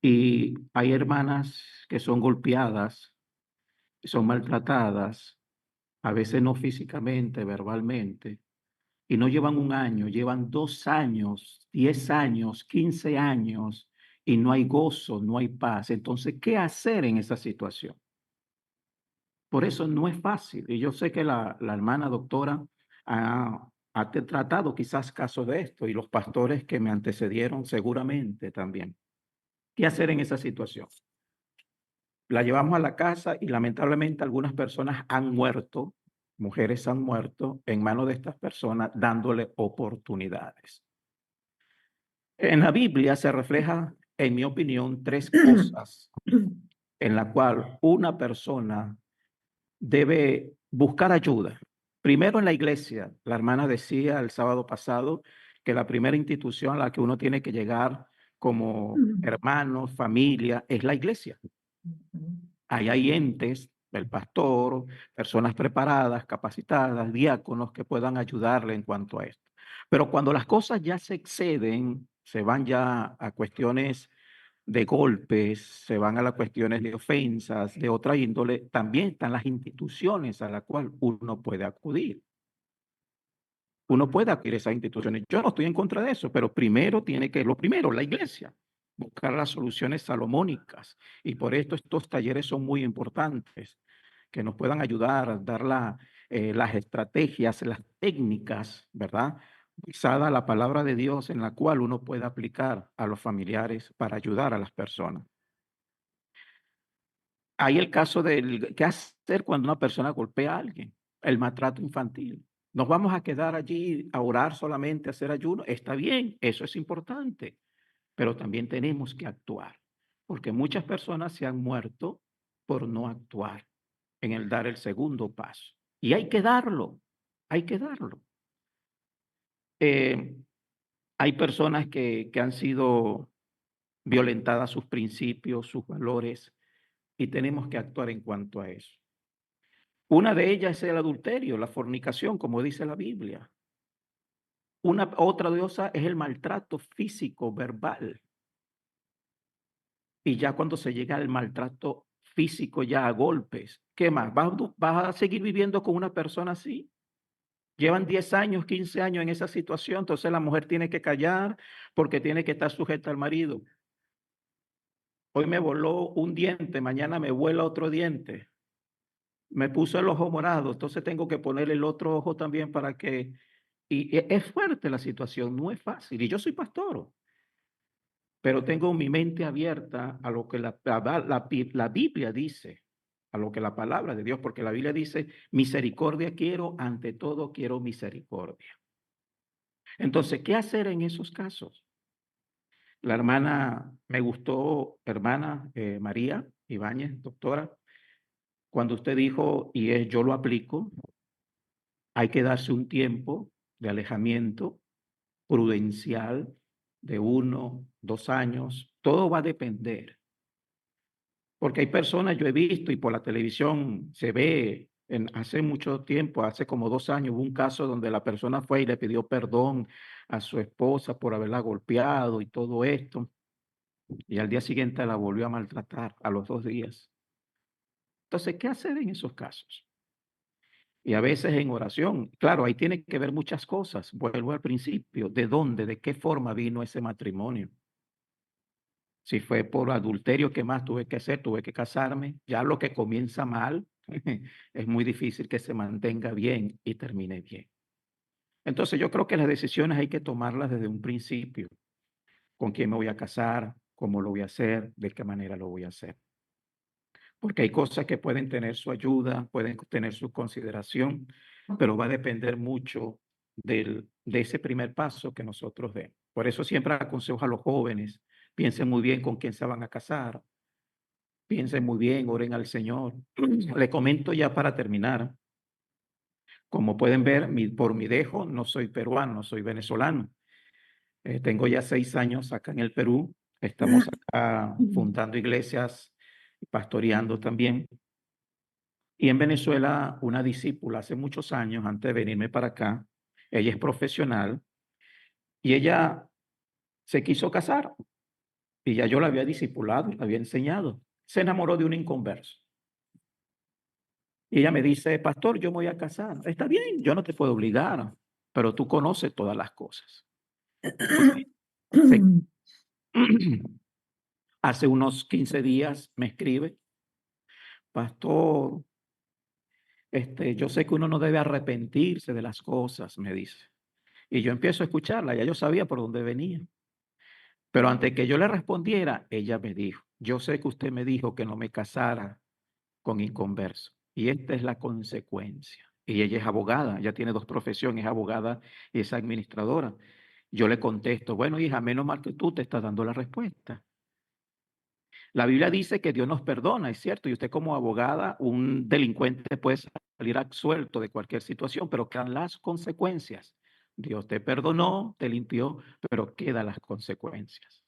y hay hermanas que son golpeadas, son maltratadas, a veces no físicamente, verbalmente, y no llevan un año, llevan 2 años, 10 años, 15 años, y no hay gozo, no hay paz. Entonces, ¿qué hacer en esa situación? Por eso no es fácil. Y yo sé que la hermana doctora ha tratado quizás casos de esto, y los pastores que me antecedieron seguramente también. ¿Qué hacer en esa situación? La llevamos a la casa y lamentablemente algunas personas han muerto, mujeres han muerto en manos de estas personas dándole oportunidades. En la Biblia se refleja, en mi opinión, 3 cosas en la cual una persona debe buscar ayuda. Primero en la iglesia. La hermana decía el sábado pasado que la primera institución a la que uno tiene que llegar como hermano, familia, es la iglesia. Ahí hay entes, el pastor, personas preparadas, capacitadas, diáconos que puedan ayudarle en cuanto a esto. Pero cuando las cosas ya se exceden, se van ya a cuestiones de golpes, se van a las cuestiones de ofensas, de otra índole, también están las instituciones a las cuales uno puede acudir. uno puede acudir a esas instituciones. Yo no estoy en contra de eso, pero primero la iglesia, buscar las soluciones salomónicas. Y por esto estos talleres son muy importantes, que nos puedan ayudar a dar las estrategias, las técnicas, ¿verdad? Basada la palabra de Dios en la cual uno puede aplicar a los familiares para ayudar a las personas. Hay el caso del qué hacer cuando una persona golpea a alguien, el maltrato infantil. ¿Nos vamos a quedar allí a orar solamente, a hacer ayuno? Está bien, eso es importante, pero también tenemos que actuar, porque muchas personas se han muerto por no actuar en el dar el segundo paso. Y hay que darlo, hay que darlo. Hay personas que han sido violentadas sus principios, sus valores, y tenemos que actuar en cuanto a eso. Una de ellas es el adulterio, la fornicación, como dice la Biblia. Otra de ellas es el maltrato físico, verbal. Y ya cuando se llega al maltrato físico, ya a golpes, ¿qué más? ¿Vas a seguir viviendo con una persona así? Llevan 10 años, 15 años en esa situación, entonces la mujer tiene que callar porque tiene que estar sujeta al marido. Hoy me voló un diente, mañana me vuela otro diente. Me puso el ojo morado, entonces tengo que poner el otro ojo también para que... Y es fuerte la situación, no es fácil. Y yo soy pastor, pero tengo mi mente abierta a lo que la Biblia dice, a lo que la palabra de Dios, porque la Biblia dice, misericordia quiero, ante todo quiero misericordia. Entonces, ¿qué hacer en esos casos? La hermana, me gustó, hermana María Ibáñez, doctora, cuando usted dijo, yo lo aplico, hay que darse un tiempo de alejamiento prudencial de 1, 2 años. Todo va a depender. Porque hay personas, yo he visto y por la televisión se ve, hace mucho tiempo, hace como 2 años, hubo un caso donde la persona fue y le pidió perdón a su esposa por haberla golpeado y todo esto. Y al día siguiente la volvió a maltratar a los 2 días. Entonces, ¿qué hacer en esos casos? Y a veces en oración, claro, ahí tiene que ver muchas cosas. Vuelvo al principio, ¿de dónde, de qué forma vino ese matrimonio? Si fue por adulterio, ¿qué más tuve que hacer? Tuve que casarme. Ya lo que comienza mal, es muy difícil que se mantenga bien y termine bien. Entonces yo creo que las decisiones hay que tomarlas desde un principio. ¿Con quién me voy a casar? ¿Cómo lo voy a hacer? ¿De qué manera lo voy a hacer? Porque hay cosas que pueden tener su ayuda, pueden tener su consideración, pero va a depender mucho de ese primer paso que nosotros demos. Por eso siempre aconsejo a los jóvenes, piensen muy bien con quién se van a casar, piensen muy bien, oren al Señor. Le comento ya para terminar. Como pueden ver, por mi dejo, no soy peruano, soy venezolano. Tengo ya 6 años acá en el Perú. Estamos acá fundando iglesias, pastoreando también. Y en Venezuela, una discípula hace muchos años, antes de venirme para acá, ella es profesional y ella se quiso casar y ya yo la había discipulado, la había enseñado. Se enamoró de un inconverso. Y ella me dice, pastor, yo me voy a casar. Está bien, yo no te puedo obligar, pero tú conoces todas las cosas. Hace unos 15 días me escribe, pastor, yo sé que uno no debe arrepentirse de las cosas, me dice. Y yo empiezo a escucharla, ya yo sabía por dónde venía. Pero antes que yo le respondiera, ella me dijo, yo sé que usted me dijo que no me casara con inconverso. Y esta es la consecuencia. Y ella es abogada, ya tiene 2 profesiones, es abogada y es administradora. Yo le contesto, bueno, hija, menos mal que tú te estás dando la respuesta. La Biblia dice que Dios nos perdona, es cierto, y usted como abogada, un delincuente puede salir absuelto de cualquier situación, pero quedan las consecuencias. Dios te perdonó, te limpió, pero quedan las consecuencias.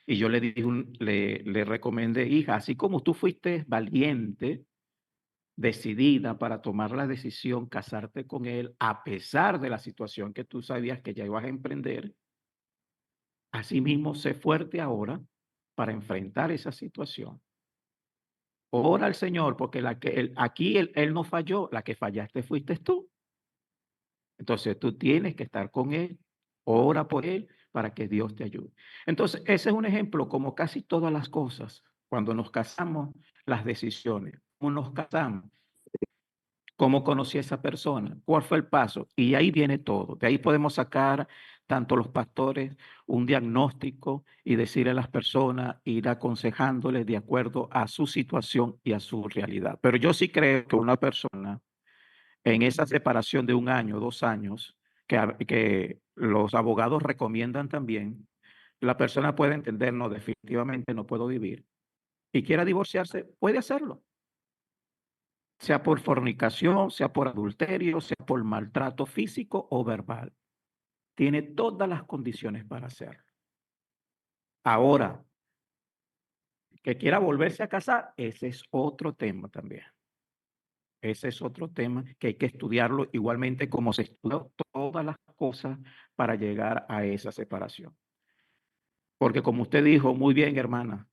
Y yo le dije, le recomendé, hija, así como tú fuiste valiente, decidida para tomar la decisión, casarte con él, a pesar de la situación que tú sabías que ya ibas a emprender, asimismo sé fuerte ahora para enfrentar esa situación. Ora al Señor, porque aquí él no falló, la que fallaste fuiste tú. Entonces tú tienes que estar con él, ora por él para que Dios te ayude. Entonces ese es un ejemplo, como casi todas las cosas, cuando nos casamos, las decisiones, cómo nos casamos, cómo conocí a esa persona, cuál fue el paso, y ahí viene todo. De ahí podemos sacar, tanto los pastores, un diagnóstico y decirle a las personas, ir aconsejándoles de acuerdo a su situación y a su realidad. Pero yo sí creo que una persona en esa separación de 1 año, 2 años, que los abogados recomiendan también, la persona puede entender, no, definitivamente no puedo vivir, y quiera divorciarse, puede hacerlo, sea por fornicación, sea por adulterio, sea por maltrato físico o verbal. Tiene todas las condiciones para hacerlo. Ahora, que quiera volverse a casar, ese es otro tema también. Ese es otro tema que hay que estudiarlo igualmente como se estudió todas las cosas para llegar a esa separación. Porque como usted dijo muy bien, hermana,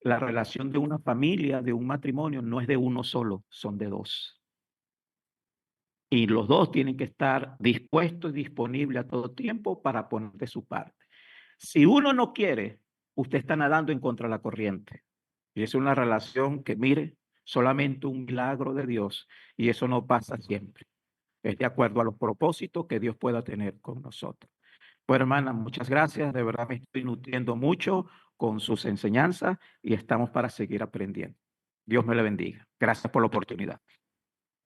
la relación de una familia, de un matrimonio, no es de uno solo, son de dos. Y los dos tienen que estar dispuestos y disponibles a todo tiempo para poner de su parte. Si uno no quiere, usted está nadando en contra de la corriente. Y es una relación que, mire, solamente un milagro de Dios, y eso no pasa siempre. Es de acuerdo a los propósitos que Dios pueda tener con nosotros. Pues hermana, muchas gracias. De verdad me estoy nutriendo mucho con sus enseñanzas y estamos para seguir aprendiendo. Dios me le bendiga. Gracias por la oportunidad.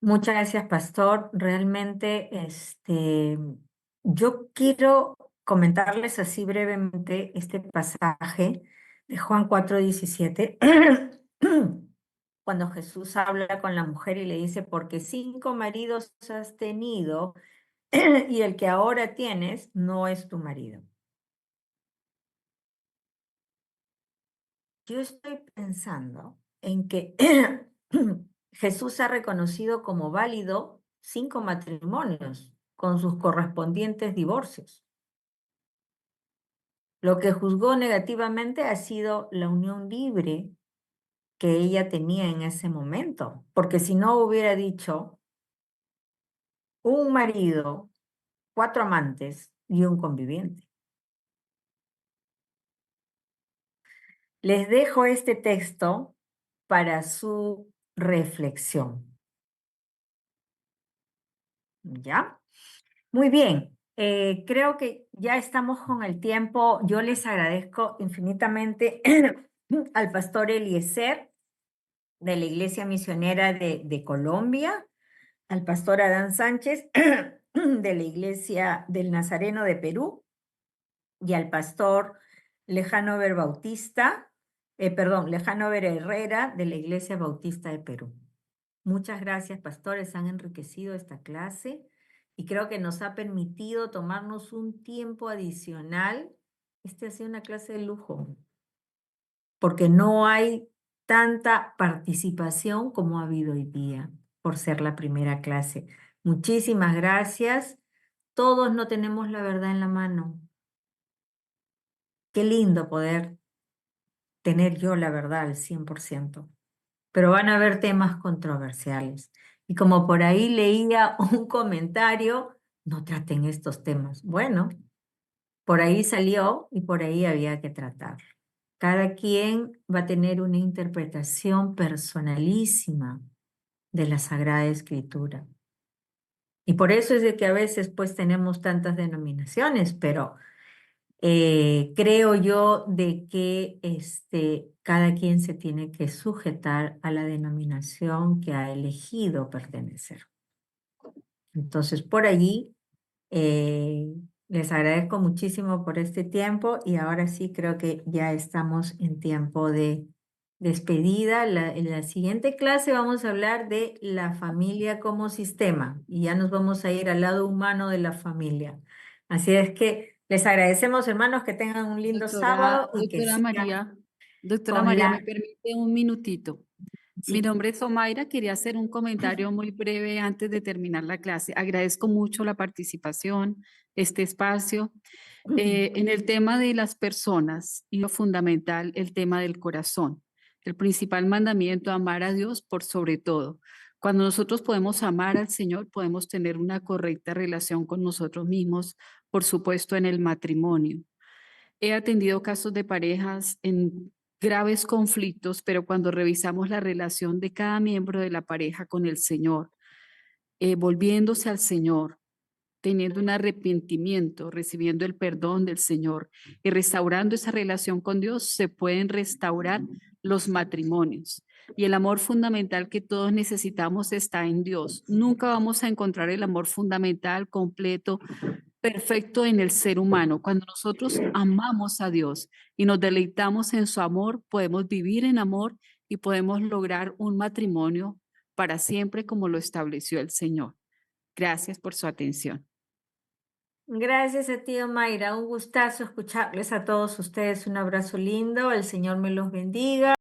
Muchas gracias, pastor. Realmente, yo quiero comentarles así brevemente este pasaje de Juan 4:17, cuando Jesús habla con la mujer y le dice, porque 5 maridos has tenido y el que ahora tienes no es tu marido. Yo estoy pensando en que Jesús ha reconocido como válido 5 matrimonios con sus correspondientes divorcios. Lo que juzgó negativamente ha sido la unión libre que ella tenía en ese momento, porque si no hubiera dicho un marido, 4 amantes y un conviviente. Les dejo este texto para su reflexión. ¿Ya? Muy bien. Creo que ya estamos con el tiempo. Yo les agradezco infinitamente al pastor Eliezer de la Iglesia Misionera de Colombia, al pastor Adán Sánchez de la Iglesia del Nazareno de Perú y al pastor Lejanover Lejanover Herrera de la Iglesia Bautista de Perú. Muchas gracias, pastores, han enriquecido esta clase y creo que nos ha permitido tomarnos un tiempo adicional. Ha sido una clase de lujo, porque no hay tanta participación como ha habido hoy día, por ser la primera clase. Muchísimas gracias. Todos no tenemos la verdad en la mano. Qué lindo poder tener yo la verdad al 100%. Pero van a haber temas controversiales. Y como por ahí leía un comentario, no traten estos temas. Bueno, por ahí salió y por ahí había que tratarlo. Cada quien va a tener una interpretación personalísima de la Sagrada Escritura. Y por eso es de que a veces pues tenemos tantas denominaciones, pero creo yo de que cada quien se tiene que sujetar a la denominación que ha elegido pertenecer. Entonces, por allí, les agradezco muchísimo por este tiempo y ahora sí creo que ya estamos en tiempo de despedida. En la siguiente clase vamos a hablar de la familia como sistema y ya nos vamos a ir al lado humano de la familia. Así es que les agradecemos, hermanos, que tengan un lindo sábado y que
Doctora
con
María,
la...
¿me permite un minutito? Mi
Sí.
nombre es Omaira, quería hacer un comentario muy breve antes de terminar la clase. Agradezco mucho la participación, este espacio. En el tema de las personas y lo fundamental, el tema del corazón. El principal mandamiento, amar a Dios por sobre todo. Cuando nosotros podemos amar al Señor, podemos tener una correcta relación con nosotros mismos, por supuesto, en el matrimonio. He atendido casos de parejas en graves conflictos, pero cuando revisamos la relación de cada miembro de la pareja con el Señor, volviéndose al Señor, teniendo un arrepentimiento, recibiendo el perdón del Señor y restaurando esa relación con Dios, se pueden restaurar los matrimonios. Y el amor fundamental que todos necesitamos está en Dios. Nunca vamos a encontrar el amor fundamental, completo, perfecto en el ser humano. Cuando nosotros amamos a Dios y nos deleitamos en su amor, podemos vivir en amor y podemos lograr un matrimonio para siempre como lo estableció el Señor. Gracias por su atención.
Gracias a ti, Mayra. Un gustazo escucharles a todos ustedes. Un abrazo lindo. El Señor me los bendiga.